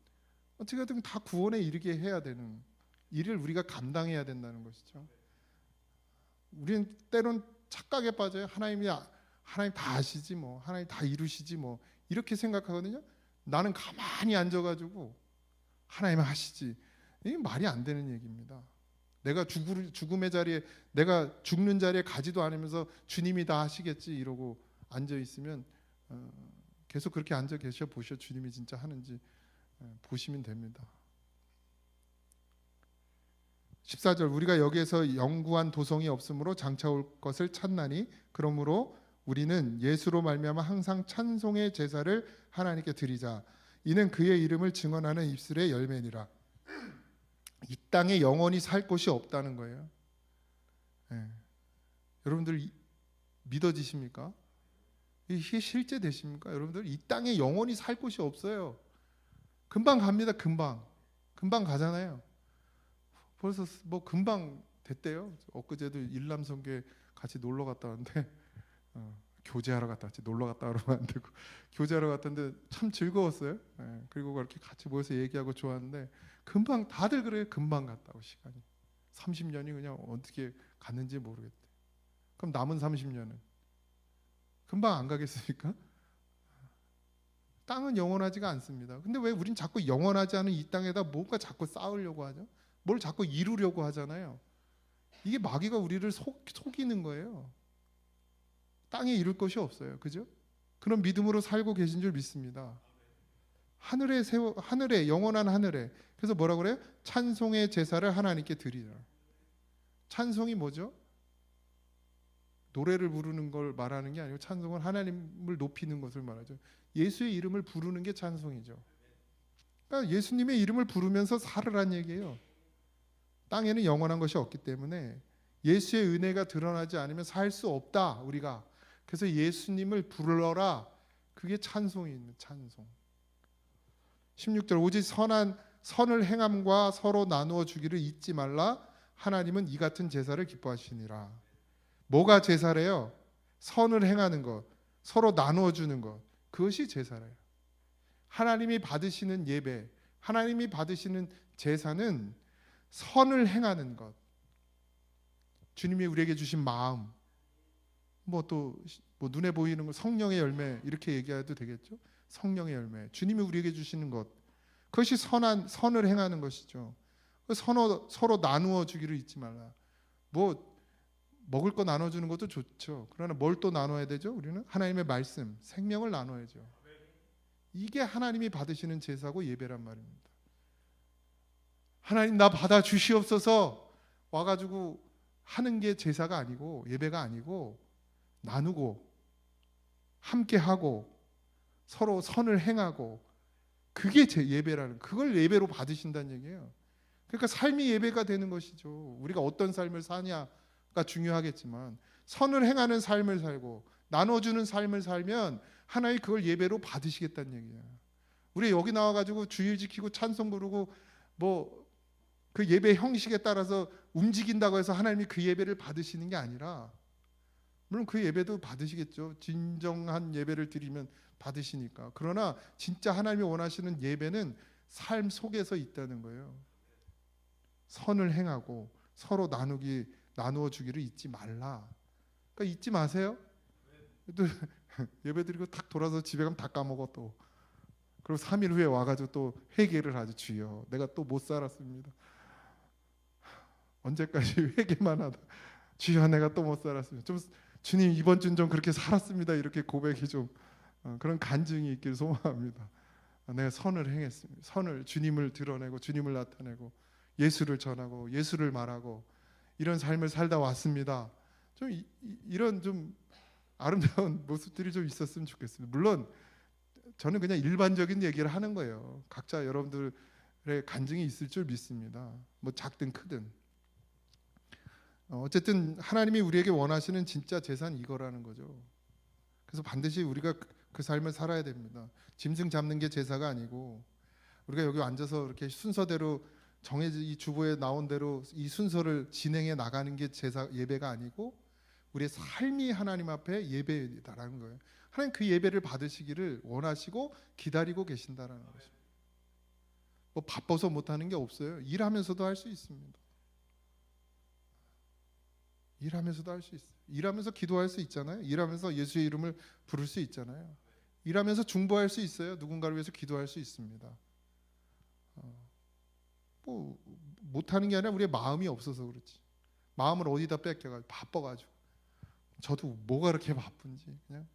어떻게든 다 구원에 이르게 해야 되는 일을 우리가 감당해야 된다는 것이죠. 우리는 때론 착각에 빠져요. 하나님 다 아시지 뭐, 하나님 다 이루시지 뭐 이렇게 생각하거든요. 나는 가만히 앉아가지고 하나님 하시지. 이게 말이 안 되는 얘기입니다. 내가 죽음의 자리에, 내가 죽는 자리에 가지도 않으면서 주님이 다 하시겠지 이러고 앉아 있으면 계속 그렇게 앉아 계셔 보셔. 주님이 진짜 하는지 보시면 됩니다. 14절 우리가 여기에서 영구한 도성이 없으므로 장차 올 것을 찾나니 그러므로 우리는 예수로 말미암아 항상 찬송의 제사를 하나님께 드리자. 이는 그의 이름을 증언하는 입술의 열매니라. 이 땅에 영원히 살 곳이 없다는 거예요. 여러분들 믿어지십니까? 이게 실제 되십니까? 여러분들 이 땅에 영원히 살 곳이 없어요. 금방 갑니다. 금방 가잖아요. 벌써 뭐 금방 됐대요. 엊그제도 일남성교회 같이 놀러 갔다 왔는데 교제하러 갔다 왔지 놀러 갔다 그러면 안 되고 교제하러 갔는데 참 즐거웠어요. 그리고 그렇게 같이 모여서 얘기하고 좋았는데 금방 다들 그래요. 금방 갔다 오 시간이 30년이 그냥 어떻게 갔는지 모르겠대. 그럼 남은 30년은 금방 안 가겠습니까? 땅은 영원하지가 않습니다. 근데 왜 우린 자꾸 영원하지 않은 이 땅에다 뭔가 자꾸 쌓으려고 하죠? 뭘 자꾸 이루려고 하잖아요. 이게 마귀가 우리를 속이는 거예요. 땅에 이룰 것이 없어요. 그죠? 그런 믿음으로 살고 계신 줄 믿습니다. 하늘에 영원한 하늘에. 그래서 뭐라고 그래요? 찬송의 제사를 하나님께 드리라. 찬송이 뭐죠? 노래를 부르는 걸 말하는 게 아니고 찬송은 하나님을 높이는 것을 말하죠. 예수의 이름을 부르는 게 찬송이죠. 그러니까 예수님의 이름을 부르면서 살으란 얘기예요. 땅에는 영원한 것이 없기 때문에 예수의 은혜가 드러나지 않으면 살 수 없다 우리가. 그래서 예수님을 불러라. 그게 찬송입니다. 찬송. 16절 오직 선을 행함과 서로 나누어 주기를 잊지 말라. 하나님은 이 같은 제사를 기뻐하시니라. 뭐가 제사래요? 선을 행하는 것, 서로 나누어 주는 것. 그것이 제사래요. 하나님이 받으시는 예배, 하나님이 받으시는 제사는 선을 행하는 것. 주님이 우리에게 주신 마음, 뭐 눈에 보이는 거 성령의 열매 이렇게 얘기해도 되겠죠? 성령의 열매, 주님이 우리에게 주시는 것, 그것이 선을 행하는 것이죠. 서로 나누어 주기를 잊지 말라. 뭐 먹을 거 나눠주는 것도 좋죠. 그러나 뭘 또 나눠야 되죠? 우리는 하나님의 말씀, 생명을 나눠야죠. 이게 하나님이 받으시는 제사고 예배란 말입니다. 하나님 나 받아 주시옵소서 와가지고 하는 게 제사가 아니고 예배가 아니고 나누고 함께하고 서로 선을 행하고 그게 제 예배라는, 그걸 예배로 받으신다는 얘기예요. 그러니까 삶이 예배가 되는 것이죠. 우리가 어떤 삶을 사냐가 중요하겠지만 선을 행하는 삶을 살고 나눠주는 삶을 살면 하나님 그걸 예배로 받으시겠다는 얘기예요. 우리 여기 나와가지고 주일 지키고 찬송 부르고 뭐 그 예배 형식에 따라서 움직인다고 해서 하나님이 그 예배를 받으시는 게 아니라, 물론 그 예배도 받으시겠죠. 진정한 예배를 드리면 받으시니까. 그러나 진짜 하나님이 원하시는 예배는 삶 속에서 있다는 거예요. 선을 행하고 서로 나누어 주기를 잊지 말라. 그러니까 잊지 마세요. 또 예배 드리고 탁 돌아서 집에 가면 다 까먹어 또. 그리고 3일 후에 와가지고 또 회개를 하죠. 주여, 내가 또 못 살았습니다. 언제까지 회개만 하다. 주여, 내가 또 못 살았습니다. 좀 주님, 이번 주는 좀 그렇게 살았습니다. 이렇게 고백이 좀 그런 간증이 있길 소망합니다. 내가 선을 행했습니다. 선을, 주님을 드러내고 주님을 나타내고 예수를 전하고 예수를 말하고 이런 삶을 살다 왔습니다. 좀 이런 좀 아름다운 모습들이 좀 있었으면 좋겠습니다. 물론 저는 그냥 일반적인 얘기를 하는 거예요. 각자 여러분들의 간증이 있을 줄 믿습니다. 뭐 작든 크든. 어쨌든 하나님이 우리에게 원하시는 진짜 재산 이거라는 거죠. 그래서 반드시 우리가 그 삶을 살아야 됩니다. 짐승 잡는 게 제사가 아니고, 우리가 여기 앉아서 이렇게 순서대로 정해진 이 주보에 나온 대로 이 순서를 진행해 나가는 게 제사 예배가 아니고, 우리의 삶이 하나님 앞에 예배다라는 거예요. 하나님 그 예배를 받으시기를 원하시고 기다리고 계신다라는 것입니다. 뭐 바빠서 못하는 게 없어요. 일하면서도 할 수 있습니다. 일하면서도 할 수 있어요. 일하면서 기도할 수 있잖아요. 일하면서 예수의 이름을 부를 수 있잖아요. 일하면서 중보할 수 있어요. 누군가를 위해서 기도할 수 있습니다. 뭐 못하는 게 아니라 우리의 마음이 없어서 그렇지. 마음을 어디다 뺏겨가지고 바빠가지고. 저도 뭐가 그렇게 바쁜지 그냥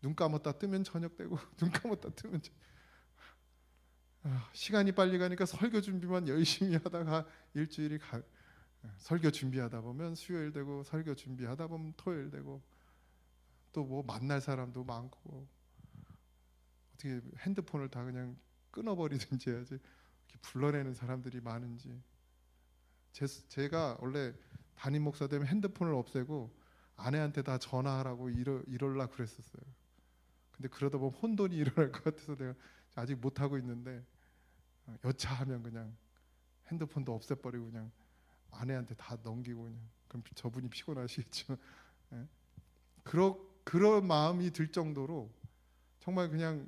눈 감았다 뜨면 저녁 되고 눈 감았다 뜨면 시간이 빨리 가니까 설교 준비만 열심히 하다가 일주일이 설교 준비하다 보면 수요일 되고, 설교 준비하다 보면 토요일 되고, 또 뭐 만날 사람도 많고, 어떻게 핸드폰을 다 그냥 끊어버리든지 해야지 이렇게 불러내는 사람들이 많은지. 제가 원래 담임 목사 되면 핸드폰을 없애고 아내한테 다 전화하라고 이럴라 그랬었어요. 근데 그러다 보면 혼돈이 일어날 것 같아서 내가 아직 못 하고 있는데, 여차하면 그냥 핸드폰도 없애버리고 그냥 아내한테 다 넘기고 그냥. 그럼 저분이 피곤하시겠죠. 예? 그런 마음이 들 정도로 정말 그냥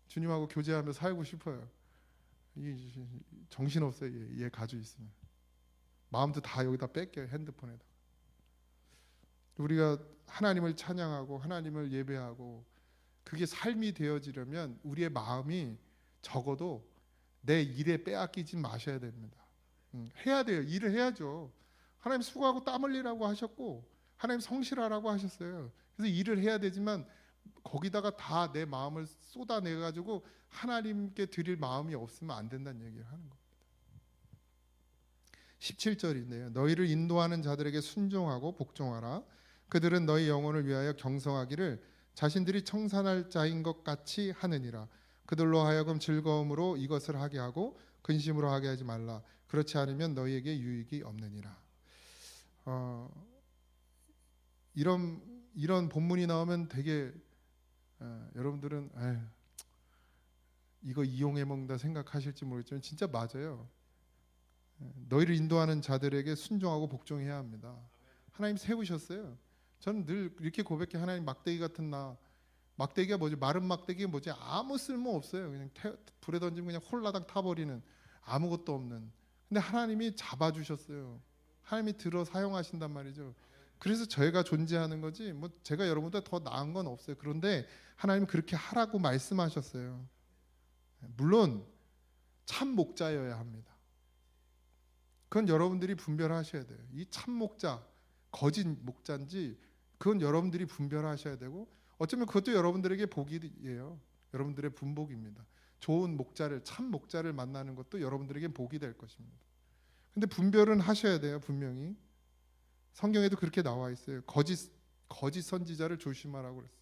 주님하고 교제하며 살고 싶어요. 정신 없어요. 얘 가지고 있으면 마음도 다 여기다 뺏겨요. 핸드폰에다. 우리가 하나님을 찬양하고 하나님을 예배하고 그게 삶이 되어지려면 우리의 마음이 적어도 내 일에 빼앗기지 마셔야 됩니다. 해야 돼요. 일을 해야죠. 하나님 수고하고 땀 흘리라고 하셨고 하나님 성실하라고 하셨어요. 그래서 일을 해야 되지만 거기다가 다 내 마음을 쏟아내 가지고 하나님께 드릴 마음이 없으면 안 된다는 얘기를 하는 겁니다. 17절인데요. 너희를 인도하는 자들에게 순종하고 복종하라. 그들은 너희 영혼을 위하여 경성하기를 자신들이 청산할 자인 것 같이 하느니라. 그들로 하여금 즐거움으로 이것을 하게 하고 근심으로 하게 하지 말라. 그렇지 않으면 너희에게 유익이 없느니라. 이런 본문이 나오면 되게 여러분들은 이거 이용해 먹는다 생각하실지 모르겠지만 진짜 맞아요. 너희를 인도하는 자들에게 순종하고 복종해야 합니다. 하나님 세우셨어요. 저는 늘 이렇게 고백해. 하나님, 막대기 같은 나. 막대기가 뭐지? 마른 막대기가 뭐지? 아무 쓸모 없어요. 그냥 불에 던지면 그냥 홀라당 타버리는, 아무것도 없는. 근데 하나님이 잡아주셨어요. 하나님이 들어 사용하신단 말이죠. 그래서 저희가 존재하는 거지 뭐 제가 여러분보다 더 나은 건 없어요. 그런데 하나님은 그렇게 하라고 말씀하셨어요. 물론 참 목자여야 합니다. 그건 여러분들이 분별하셔야 돼요. 이 참 목자, 거짓 목자인지 그건 여러분들이 분별하셔야 되고, 어쩌면 그것도 여러분들에게 복이에요. 여러분들의 분복입니다. 좋은 목자를, 참 목자를 만나는 것도 여러분들에게 복이 될 것입니다. 근데 분별은 하셔야 돼요. 분명히 성경에도 그렇게 나와 있어요. 거짓 선지자를 조심하라고 그랬어요.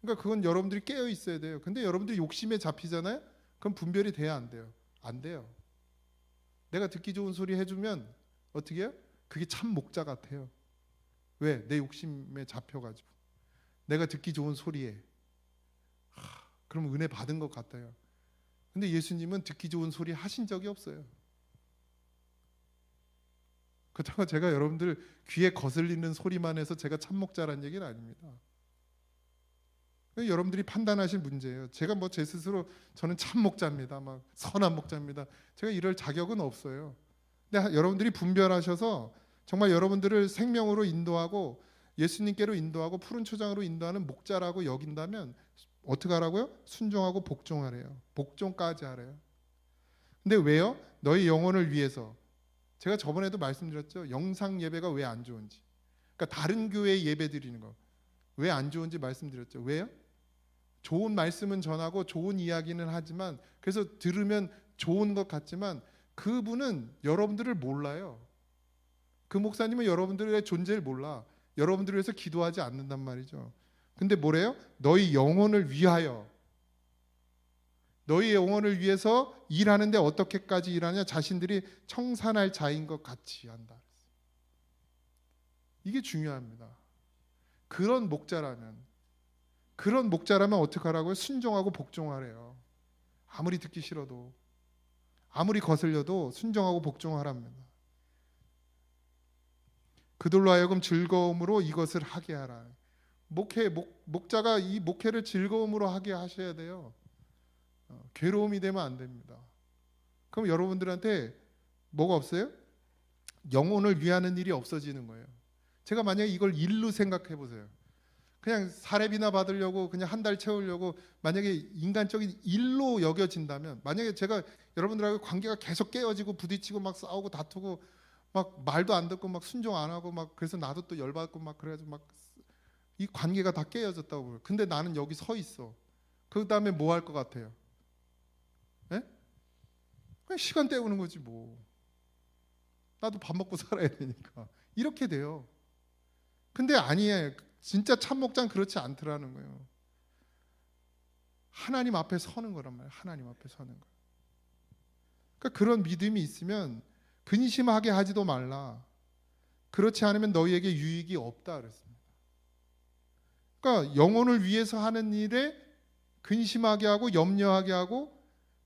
그러니까 그건 여러분들이 깨어 있어야 돼요. 근데 여러분들이 욕심에 잡히잖아요. 그럼 분별이 돼야 안 돼요. 안 돼요. 내가 듣기 좋은 소리 해주면 어떻게 해요? 그게 참 목자 같아요. 왜? 내 욕심에 잡혀가지고 내가 듣기 좋은 소리에 그럼 은혜 받은 것 같아요. 근데 예수님은 듣기 좋은 소리 하신 적이 없어요. 그렇다고 제가 여러분들 귀에 거슬리는 소리만 해서 제가 참목자라는 얘기는 아닙니다. 여러분들이 판단하실 문제예요. 제가 뭐 제 스스로 저는 참목자입니다, 막 선한 목자입니다, 제가 이럴 자격은 없어요. 근데 여러분들이 분별하셔서 정말 여러분들을 생명으로 인도하고 예수님께로 인도하고 푸른 초장으로 인도하는 목자라고 여긴다면 어떻게 하라고요? 순종하고 복종하래요. 복종까지 하래요. 근데 왜요? 너희 영혼을 위해서. 제가 저번에도 말씀드렸죠. 영상 예배가 왜 안 좋은지. 그러니까 다른 교회 예배 드리는 거 왜 안 좋은지 말씀드렸죠. 왜요? 좋은 말씀은 전하고 좋은 이야기는 하지만, 그래서 들으면 좋은 것 같지만 그분은 여러분들을 몰라요. 그 목사님은 여러분들의 존재를 몰라. 여러분들을 위해서 기도하지 않는단 말이죠. 근데 뭐래요? 너희 영혼을 위하여, 너희 영혼을 위해서 일하는데 어떻게까지 일하냐? 자신들이 청산할 자인 것 같이 한다. 이게 중요합니다. 그런 목자라면 어떻게 하라고요? 순종하고 복종하래요. 아무리 듣기 싫어도, 아무리 거슬려도 순종하고 복종하랍니다. 그들로 하여금 즐거움으로 이것을 하게 하라. 목자가 이 목회를 즐거움으로 하게 하셔야 돼요. 괴로움이 되면 안 됩니다. 그럼 여러분들한테 뭐가 없어요? 영혼을 위하는 일이 없어지는 거예요. 제가 만약에 이걸 일로 생각해 보세요. 그냥 사례비나 받으려고, 그냥 한 달 채우려고 만약에 인간적인 일로 여겨진다면, 만약에 제가 여러분들하고 관계가 계속 깨어지고 부딪히고 막 싸우고 다투고 막 말도 안 듣고 막 순종 안 하고 막, 그래서 나도 또 열받고 막, 그래가지고 막 이 관계가 다 깨어졌다고 그래요. 근데 나는 여기 서 있어. 그 다음에 뭐 할 것 같아요? 예? 그냥 시간 때우는 거지 뭐. 나도 밥 먹고 살아야 되니까. 이렇게 돼요. 근데 아니에요. 진짜 참목자는 그렇지 않더라는 거예요. 하나님 앞에 서는 거란 말이에요. 하나님 앞에 서는 거. 그러니까 그런 믿음이 있으면 근심하게 하지도 말라. 그렇지 않으면 너희에게 유익이 없다 그랬습니다. 그러니까 영혼을 위해서 하는 일에 근심하게 하고 염려하게 하고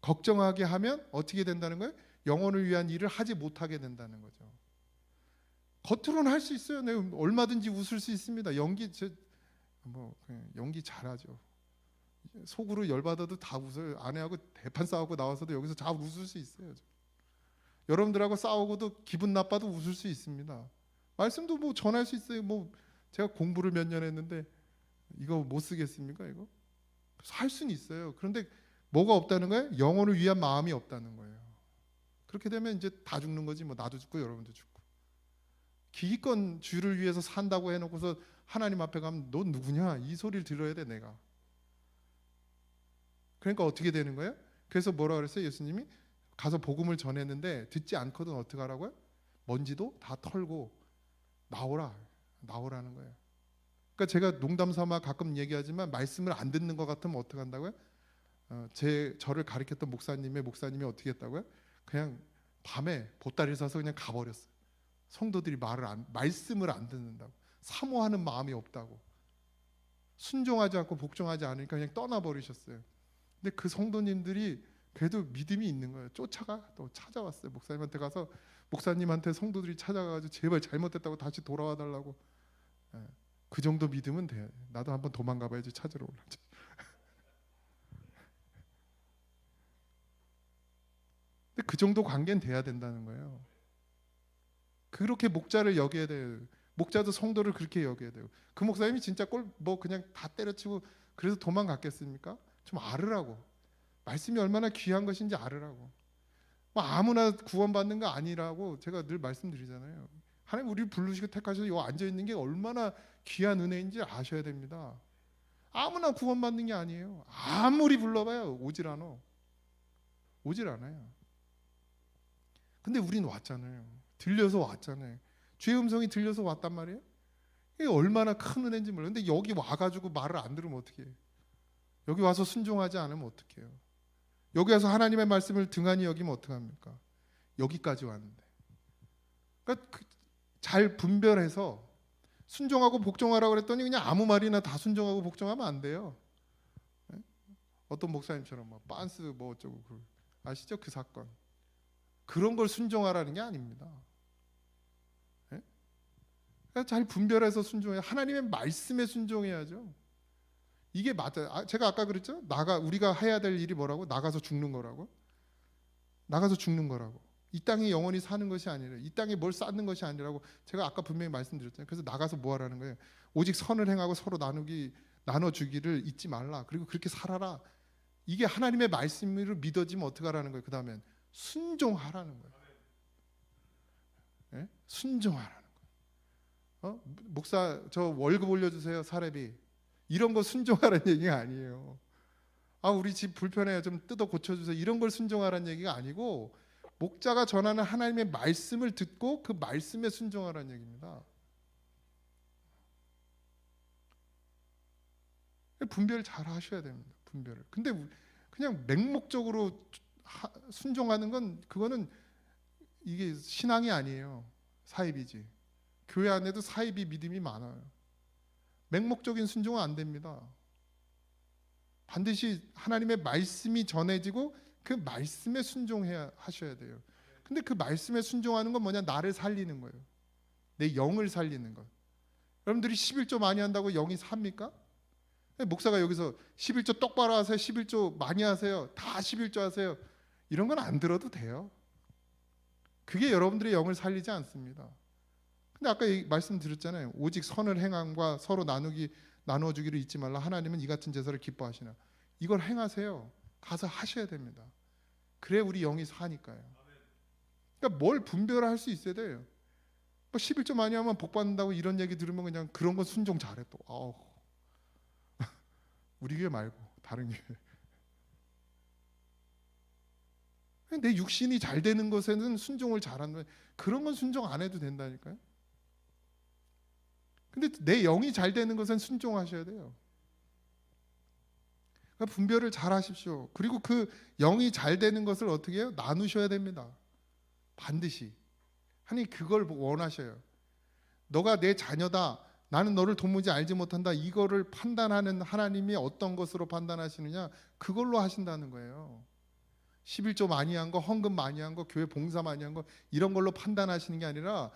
걱정하게 하면 어떻게 된다는 거예요? 영혼을 위한 일을 하지 못하게 된다는 거죠. 겉으로는 할 수 있어요. 네, 얼마든지 웃을 수 있습니다. 연기 잘하죠. 속으로 열받아도 다 웃어요. 아내하고 대판 싸우고 나와서도 여기서 다 웃을 수 있어요. 여러분들하고 싸우고도 기분 나빠도 웃을 수 있습니다. 말씀도 뭐 전할 수 있어요. 뭐 제가 공부를 몇 년 했는데 이거 못 쓰겠습니까? 이거 할 수는 있어요. 그런데 뭐가 없다는 거예요? 영혼을 위한 마음이 없다는 거예요. 그렇게 되면 이제 다 죽는 거지. 뭐 나도 죽고 여러분도 죽고. 기껏 주를 위해서 산다고 해놓고서 하나님 앞에 가면 넌 누구냐? 이 소리를 들어야 돼 내가. 그러니까 어떻게 되는 거예요? 그래서 뭐라 그랬어요? 예수님이 가서 복음을 전했는데 듣지 않거든 어떻게 하라고요? 먼지도 다 털고 나오라는 거예요. 그러니까 제가 농담 삼아 가끔 얘기하지만 말씀을 안 듣는 것 같으면 어떻게 한다고요? 저를 가르쳤던 목사님이 어떻게 했다고요? 그냥 밤에 보따리 사서 그냥 가버렸어요. 성도들이 말씀을 안 듣는다고, 사모하는 마음이 없다고, 순종하지 않고 복종하지 않으니까 그냥 떠나버리셨어요. 근데 그 성도님들이 그래도 믿음이 있는 거예요. 또 찾아왔어요. 목사님한테 가서, 목사님한테 성도들이 찾아가가지고 제발 잘못됐다고 다시 돌아와 달라고. 그 정도 믿음은 돼. 나도 한번 도망가 봐야지 찾으러 올라지. 근데 그 정도 관계는 돼야 된다는 거예요. 그렇게 목자를 여겨야 돼요. 목자도 성도를 그렇게 여겨야 돼요. 그 목사님이 진짜 그냥 다 때려치고 그래서 도망갔겠습니까? 좀 알으라고. 말씀이 얼마나 귀한 것인지 알으라고. 뭐 아무나 구원받는 거 아니라고 제가 늘 말씀드리잖아요. 하나님 우리를 부르시고 택하셔서 여기 앉아있는 게 얼마나 귀한 은혜인지 아셔야 됩니다. 아무나 구원받는 게 아니에요. 아무리 불러봐요 오질 않아요. 근데 우린 왔잖아요. 들려서 왔잖아요. 주의 음성이 들려서 왔단 말이에요. 이게 얼마나 큰 은혜인지 몰라요. 근데 여기 와가지고 말을 안 들으면 어떡해요? 여기 와서 순종하지 않으면 어떡해요? 여기 와서 하나님의 말씀을 등한히 여기면 어떡합니까? 여기까지 왔는데. 그러니까 잘 분별해서 순종하고 복종하라고 그랬더니 그냥 아무 말이나 다 순종하고 복종하면 안 돼요. 어떤 목사님처럼 막 빤스 뭐 어쩌고 아시죠? 그 사건. 그런 걸 순종하라는 게 아닙니다. 그러니까 잘 분별해서 순종해야, 하나님의 말씀에 순종해야죠. 이게 맞아요. 제가 아까 그랬죠? 우리가 해야 될 일이 뭐라고? 나가서 죽는 거라고. 나가서 죽는 거라고. 이 땅에 영원히 사는 것이 아니라, 이 땅에 뭘 쌓는 것이 아니라고 제가 아까 분명히 말씀드렸잖아요. 그래서 나가서 뭐 하라는 거예요? 오직 선을 행하고 서로 나눠주기를 잊지 말라. 그리고 그렇게 살아라. 이게 하나님의 말씀으로 믿어지면 어떻게 하라는 거예요? 그 다음엔 순종하라는 거예요. 예? 순종하라는 거예요. 목사 저 월급 올려주세요, 사례비. 이런 거 순종하라는 얘기가 아니에요. 우리 집 불편해요, 좀 뜯어 고쳐주세요. 이런 걸 순종하라는 얘기가 아니고, 목자가 전하는 하나님의 말씀을 듣고 그 말씀에 순종하라는 얘기입니다. 분별을 잘 하셔야 됩니다. 분별을. 근데 그냥 맹목적으로 순종하는 건, 그거는 이게 신앙이 아니에요. 사입이지. 교회 안에도 사입이 믿음이 많아요. 맹목적인 순종은 안 됩니다. 반드시 하나님의 말씀이 전해지고 그 말씀에 순종해야 하셔야 돼요. 근데 그 말씀에 순종하는 건 뭐냐? 나를 살리는 거예요. 내 영을 살리는 것. 여러분들이 11조 많이 한다고 영이 삽니까? 목사가 여기서 11조 똑바로 하세요, 11조 많이 하세요, 다 11조 하세요, 이런 건 안 들어도 돼요. 그게 여러분들의 영을 살리지 않습니다. 근데 아까 말씀드렸잖아요. 오직 선을 행함과 서로 나눠주기를 잊지 말라. 하나님은 이 같은 제사를 기뻐하시나. 이걸 행하세요. 가서 하셔야 됩니다. 그래 우리 영이 사니까요. 그러니까 뭘 분별할 수 있어야 돼요. 11조 많이 하면 복 받는다고 이런 얘기 들으면 그냥 그런 건 순종 잘해 또. 우리 교회 말고 다른 교회. 내 육신이 잘 되는 것에는 순종을 잘하는, 그런 건 순종 안 해도 된다니까요. 근데 내 영이 잘 되는 것은 순종하셔야 돼요. 그러니까 분별을 잘 하십시오. 그리고 그 영이 잘 되는 것을 어떻게 해요? 나누셔야 됩니다. 반드시. 하나님 그걸 원하셔요. 너가 내 자녀다, 나는 너를 도무지 알지 못한다, 이거를 판단하는 하나님이 어떤 것으로 판단하시느냐, 그걸로 하신다는 거예요. 11조 많이 한 거, 헌금 많이 한 거, 교회 봉사 많이 한 거, 이런 걸로 판단하시는 게 아니라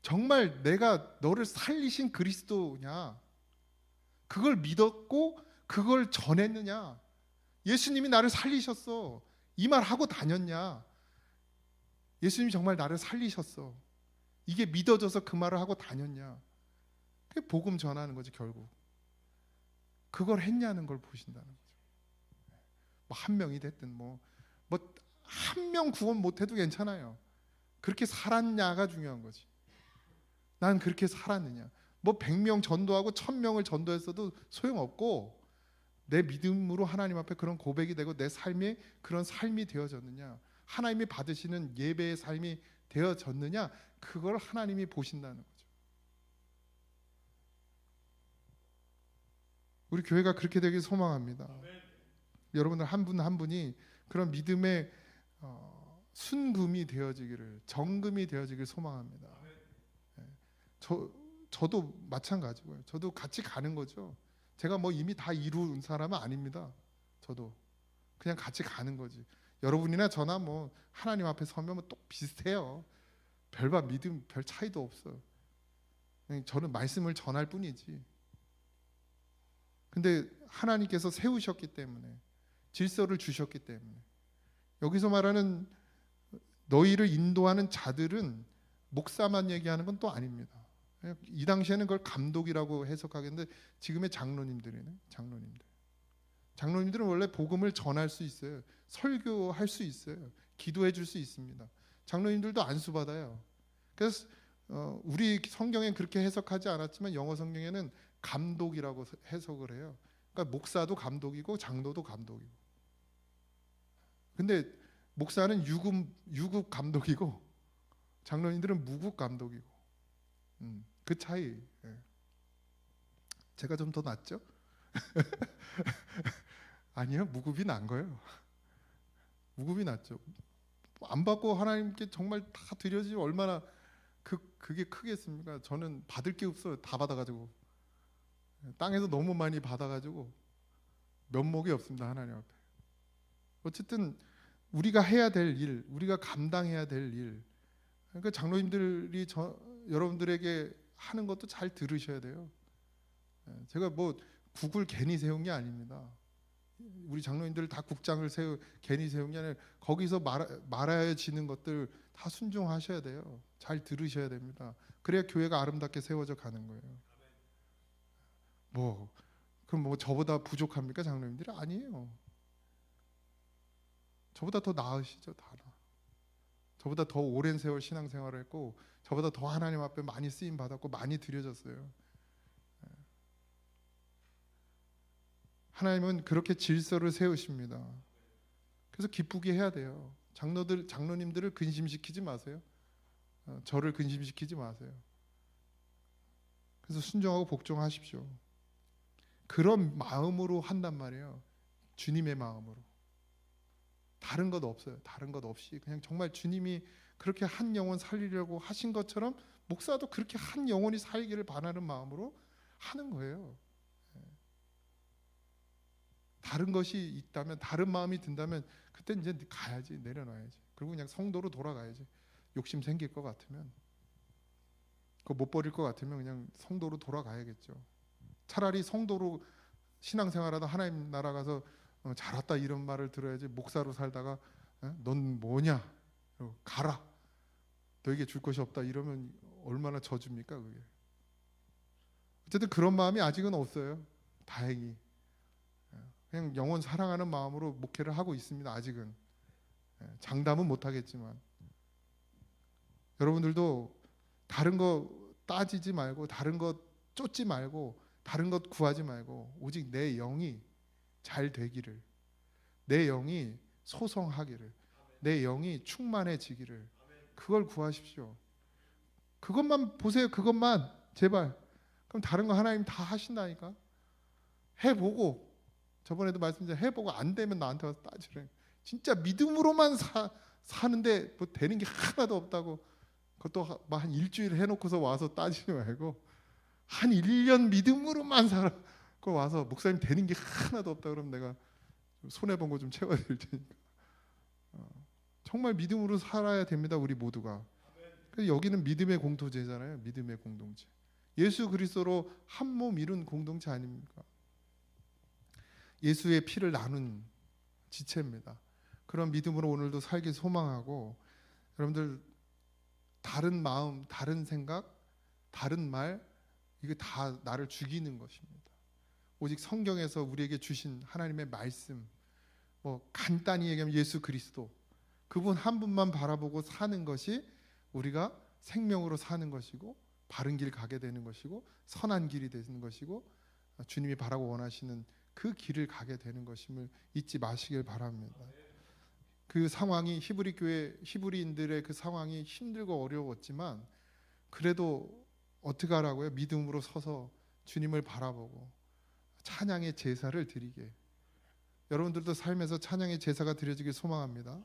정말 내가 너를 살리신 그리스도냐, 그걸 믿었고 그걸 전했느냐, 예수님이 나를 살리셨어, 이 말 하고 다녔냐, 예수님이 정말 나를 살리셨어, 이게 믿어져서 그 말을 하고 다녔냐, 그게 복음 전하는 거지. 결국 그걸 했냐는 걸 보신다는 거죠. 한 명이 됐든 한 명 구원 못해도 괜찮아요. 그렇게 살았냐가 중요한 거지. 난 그렇게 살았느냐. 100명 전도하고 1000명을 전도했어도 소용없고, 내 믿음으로 하나님 앞에 그런 고백이 되고 내 삶에 그런 삶이 되어졌느냐, 하나님이 받으시는 예배의 삶이 되어졌느냐, 그걸 하나님이 보신다는 거죠. 우리 교회가 그렇게 되길 소망합니다. 여러분들 한 분 한 분이 그런 믿음의 순금이 되어지기를, 정금이 되어지길 소망합니다. 저도 마찬가지고요. 저도 같이 가는 거죠. 제가 이미 다 이룬 사람은 아닙니다. 저도 그냥 같이 가는 거지. 여러분이나 저나 하나님 앞에 서면 또 비슷해요. 별반 믿음 별 차이도 없어요. 저는 말씀을 전할 뿐이지. 근데 하나님께서 세우셨기 때문에, 질서를 주셨기 때문에, 여기서 말하는 너희를 인도하는 자들은 목사만 얘기하는 건 또 아닙니다. 이 당시에는 그걸 감독이라고 해석하겠는데, 지금의 장로님들이네. 장로님들은 원래 복음을 전할 수 있어요. 설교할 수 있어요. 기도해 줄 수 있습니다. 장로님들도 안수 받아요. 그래서 우리 성경엔 그렇게 해석하지 않았지만 영어 성경에는 감독이라고 해석을 해요. 그러니까 목사도 감독이고 장로도 감독이고. 근데 목사는 유급 감독이고 장로님들은 무급 감독이고. 그 차이. 제가 좀 더 낫죠? 아니요, 무급이 난 거예요. 무급이 낫죠. 안 받고 하나님께 정말 다 드려지면 얼마나 그게 크겠습니까? 저는 받을 게 없어요. 다 받아가지고 땅에서 너무 많이 받아가지고 면목이 없습니다. 하나님 앞에. 어쨌든 우리가 해야 될 일, 우리가 감당해야 될 일, 그러니까 장로님들이 여러분들에게 하는 것도 잘 들으셔야 돼요. 제가 뭐 국을 괜히 세운 게 아닙니다. 우리 장로님들 다 국장을 괜히 세운 게 아니라 거기서 말해지는 것들 다 순종하셔야 돼요. 잘 들으셔야 됩니다. 그래야 교회가 아름답게 세워져 가는 거예요. 그럼 뭐 저보다 부족합니까, 장로님들이? 아니에요. 저보다 더 나으시죠, 다. 저보다 더 오랜 세월 신앙생활을 했고, 저보다 더 하나님 앞에 많이 쓰임 받았고 많이 드려졌어요. 하나님은 그렇게 질서를 세우십니다. 그래서 기쁘게 해야 돼요. 장로님들을 근심시키지 마세요. 저를 근심시키지 마세요. 그래서 순종하고 복종하십시오. 그런 마음으로 한단 말이에요. 주님의 마음으로. 다른 것 없어요. 다른 것 없이 그냥 정말 주님이 그렇게 한 영혼 살리려고 하신 것처럼 목사도 그렇게 한 영혼이 살기를 바라는 마음으로 하는 거예요. 다른 것이 있다면, 다른 마음이 든다면 그때 이제 가야지, 내려놔야지. 그리고 그냥 성도로 돌아가야지. 욕심 생길 것 같으면, 그거 못 버릴 것 같으면 그냥 성도로 돌아가야겠죠. 차라리 성도로 신앙생활하다 하나님 나라 가서 잘 왔다 이런 말을 들어야지, 목사로 살다가 넌 뭐냐, 가라, 너에게 줄 것이 없다 이러면 얼마나 저줍니까 그게. 어쨌든 그런 마음이 아직은 없어요. 다행히 그냥 영혼 사랑하는 마음으로 목회를 하고 있습니다. 아직은 장담은 못하겠지만, 여러분들도 다른 거 따지지 말고, 다른 것 쫓지 말고, 다른 것 구하지 말고, 오직 내 영이 잘 되기를, 내 영이 소성하기를, 내 영이 충만해지기를, 그걸 구하십시오. 그것만 보세요. 그것만 제발. 그럼 다른 거 하나님 다 하신다니까. 해보고, 저번에도 말씀드린 해보고 안 되면 나한테 와서 따지래. 진짜 믿음으로만 사는데 뭐 되는 게 하나도 없다고, 그것도 한 일주일 해놓고서 와서 따지지 말고 한 1년 믿음으로만 살고 와서 목사님 되는 게 하나도 없다 그러면 내가 손해본 거 좀 채워드릴 테니까. 정말 믿음으로 살아야 됩니다, 우리 모두가. 그래서 여기는 믿음의 공동체잖아요. 믿음의 공동체. 예수 그리스도로 한 몸 이룬 공동체 아닙니까? 예수의 피를 나눈 지체입니다. 그런 믿음으로 오늘도 살기 소망하고, 여러분들 다른 마음, 다른 생각, 다른 말, 이게 다 나를 죽이는 것입니다. 오직 성경에서 우리에게 주신 하나님의 말씀, 뭐 간단히 얘기하면 예수 그리스도, 그분 한 분만 바라보고 사는 것이 우리가 생명으로 사는 것이고, 바른 길 가게 되는 것이고, 선한 길이 되는 것이고, 주님이 바라고 원하시는 그 길을 가게 되는 것임을 잊지 마시길 바랍니다. 그 상황이 히브리 교회, 히브리인들의 그 상황이 힘들고 어려웠지만 그래도 어떻게 하라고요? 믿음으로 서서 주님을 바라보고 찬양의 제사를 드리게. 여러분들도 삶에서 찬양의 제사가 드려지길 소망합니다.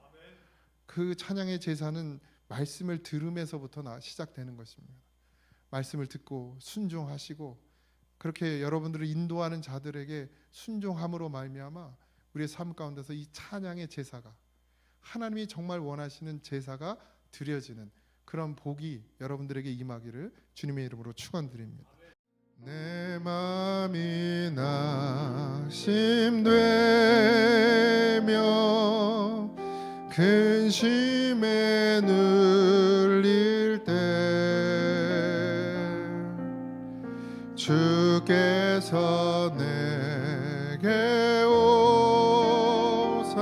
그 찬양의 제사는 말씀을 들으면서부터 시작되는 것입니다. 말씀을 듣고 순종하시고, 그렇게 여러분들을 인도하는 자들에게 순종함으로 말미암아 우리의 삶 가운데서 이 찬양의 제사가, 하나님이 정말 원하시는 제사가 드려지는 그런 복이 여러분들에게 임하기를 주님의 이름으로 축원드립니다. 내 마음이 낙심되며 근심에 눌릴 때 주께서 내게 오사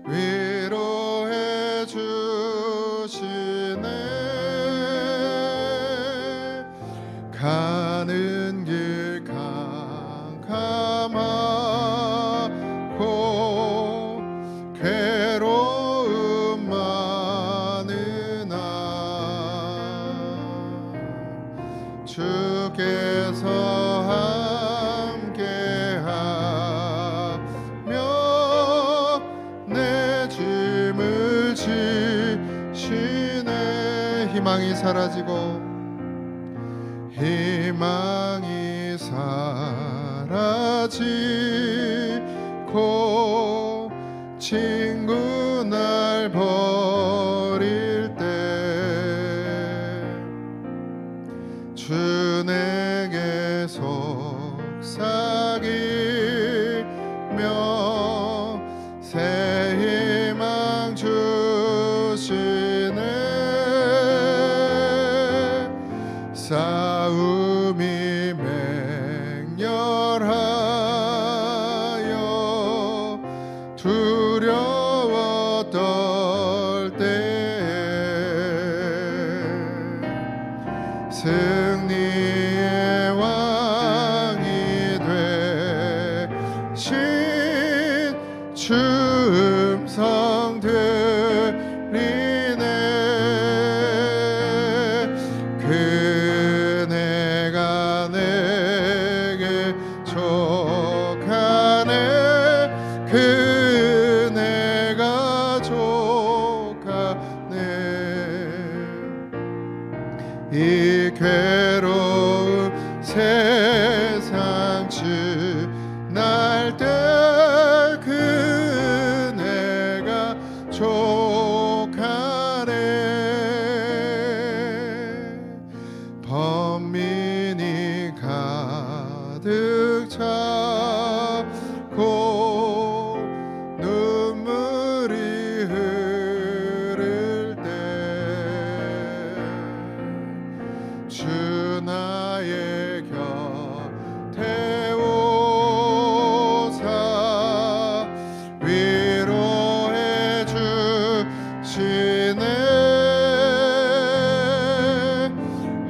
위로해 주시네. 가는 길 캄캄하고 괴로움 많으나 주께서 함께하며 내 짐을 지시네. 희망이 사라지고 친구 날 버릴 때 속삭이며 새 희망 주시네. 싸움이 맹렬하여 두려워 떨 때에 승리의 왕이 되신 주 음성 들리네. 그네가 내게 족하네. 그네가 족하네. 이 괴로운 세상 지날 때 그네가 족하네. 번민이 가득 차고 눈물이 흐를 때 주 나의 곁에 오사 위로해 주시네.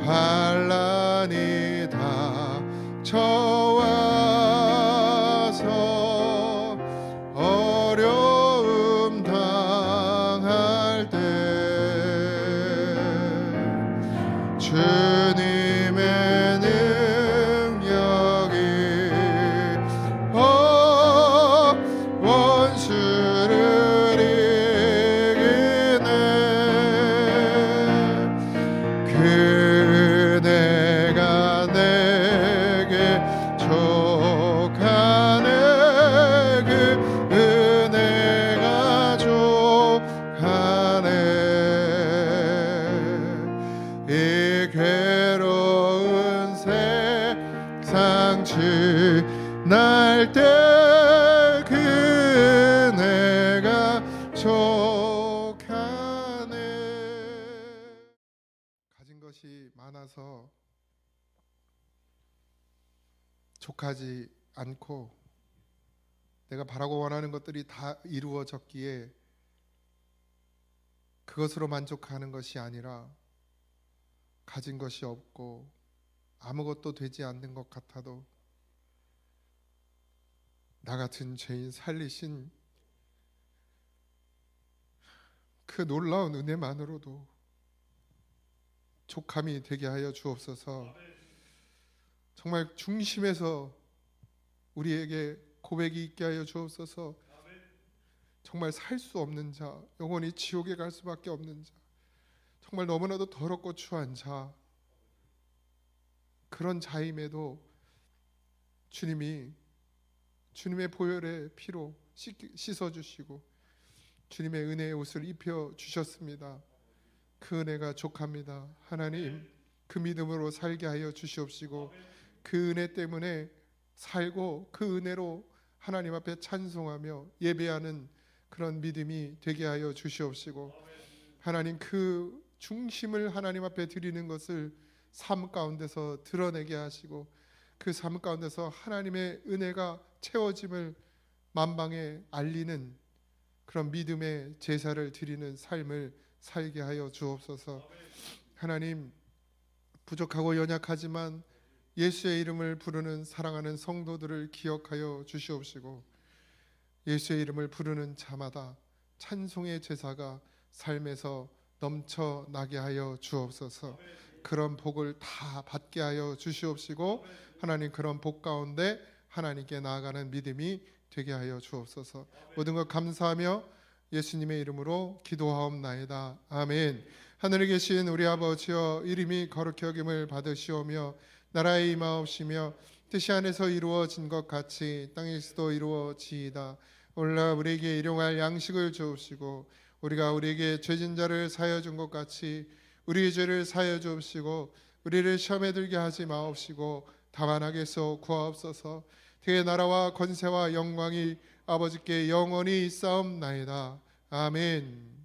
환난이 닥쳐와서 어려움 당할 때 주님의 능력이 원수를 이기네. 그네가 내게 족하네. 그 은혜가 족하네. 이 괴로운 세상 지날 때 그네가 족하네. 가진 것이 많아서 족하지 않고 내가 바라고 원하는 것들이 다 이루어졌기에 그것으로 만족하는 것이 아니라 가진 것이 없고 아무것도 되지 않는 것 같아도 나 같은 죄인 살리신 그 놀라운 은혜만으로도 족함이 되게 하여 주옵소서. 정말 중심에서 우리에게 고백이 있게 하여 주옵소서. 정말 살 수 없는 자, 영원히 지옥에 갈 수밖에 없는 자, 정말 너무나도 더럽고 추한 자, 그런 자임에도 주님이 주님의 보혈의 피로 씻어주시고 주님의 은혜의 옷을 입혀주셨습니다. 그 은혜가 족합니다. 하나님, 그 믿음으로 살게 하여 주시옵시고 그 은혜 때문에 살고 그 은혜로 하나님 앞에 찬송하며 예배하는 그런 믿음이 되게 하여 주시옵시고 하나님, 그 중심을 하나님 앞에 드리는 것을 삶 가운데서 드러내게 하시고 그 삶 가운데서 하나님의 은혜가 채워짐을 만방에 알리는 그런 믿음의 제사를 드리는 삶을 살게 하여 주옵소서. 하나님, 부족하고 연약하지만 예수의 이름을 부르는 사랑하는 성도들을 기억하여 주시옵시고 예수의 이름을 부르는 자마다 찬송의 제사가 삶에서 넘쳐나게 하여 주옵소서. 그런 복을 다 받게 하여 주시옵시고 하나님, 그런 복 가운데 하나님께 나아가는 믿음이 되게 하여 주옵소서. 모든 것 감사하며 예수님의 이름으로 기도하옵나이다. 아멘. 하늘에 계신 우리 아버지여, 이름이 거룩히 여김을 받으시오며 나라의 임하옵시며 뜻이 하늘에서 이루어진 것 같이 땅에서도 이루어지이다. 오늘날 우리에게 일용할 양식을 주옵시고 우리가 우리에게 죄진 자를 사하여 준 것 같이 우리의 죄를 사하여 주옵시고 우리를 시험에 들게 하지 마옵시고 다만 악에서 구하옵소서. 그의 나라와 권세와 영광이 아버지께 영원히 있사옵나이다. 아멘.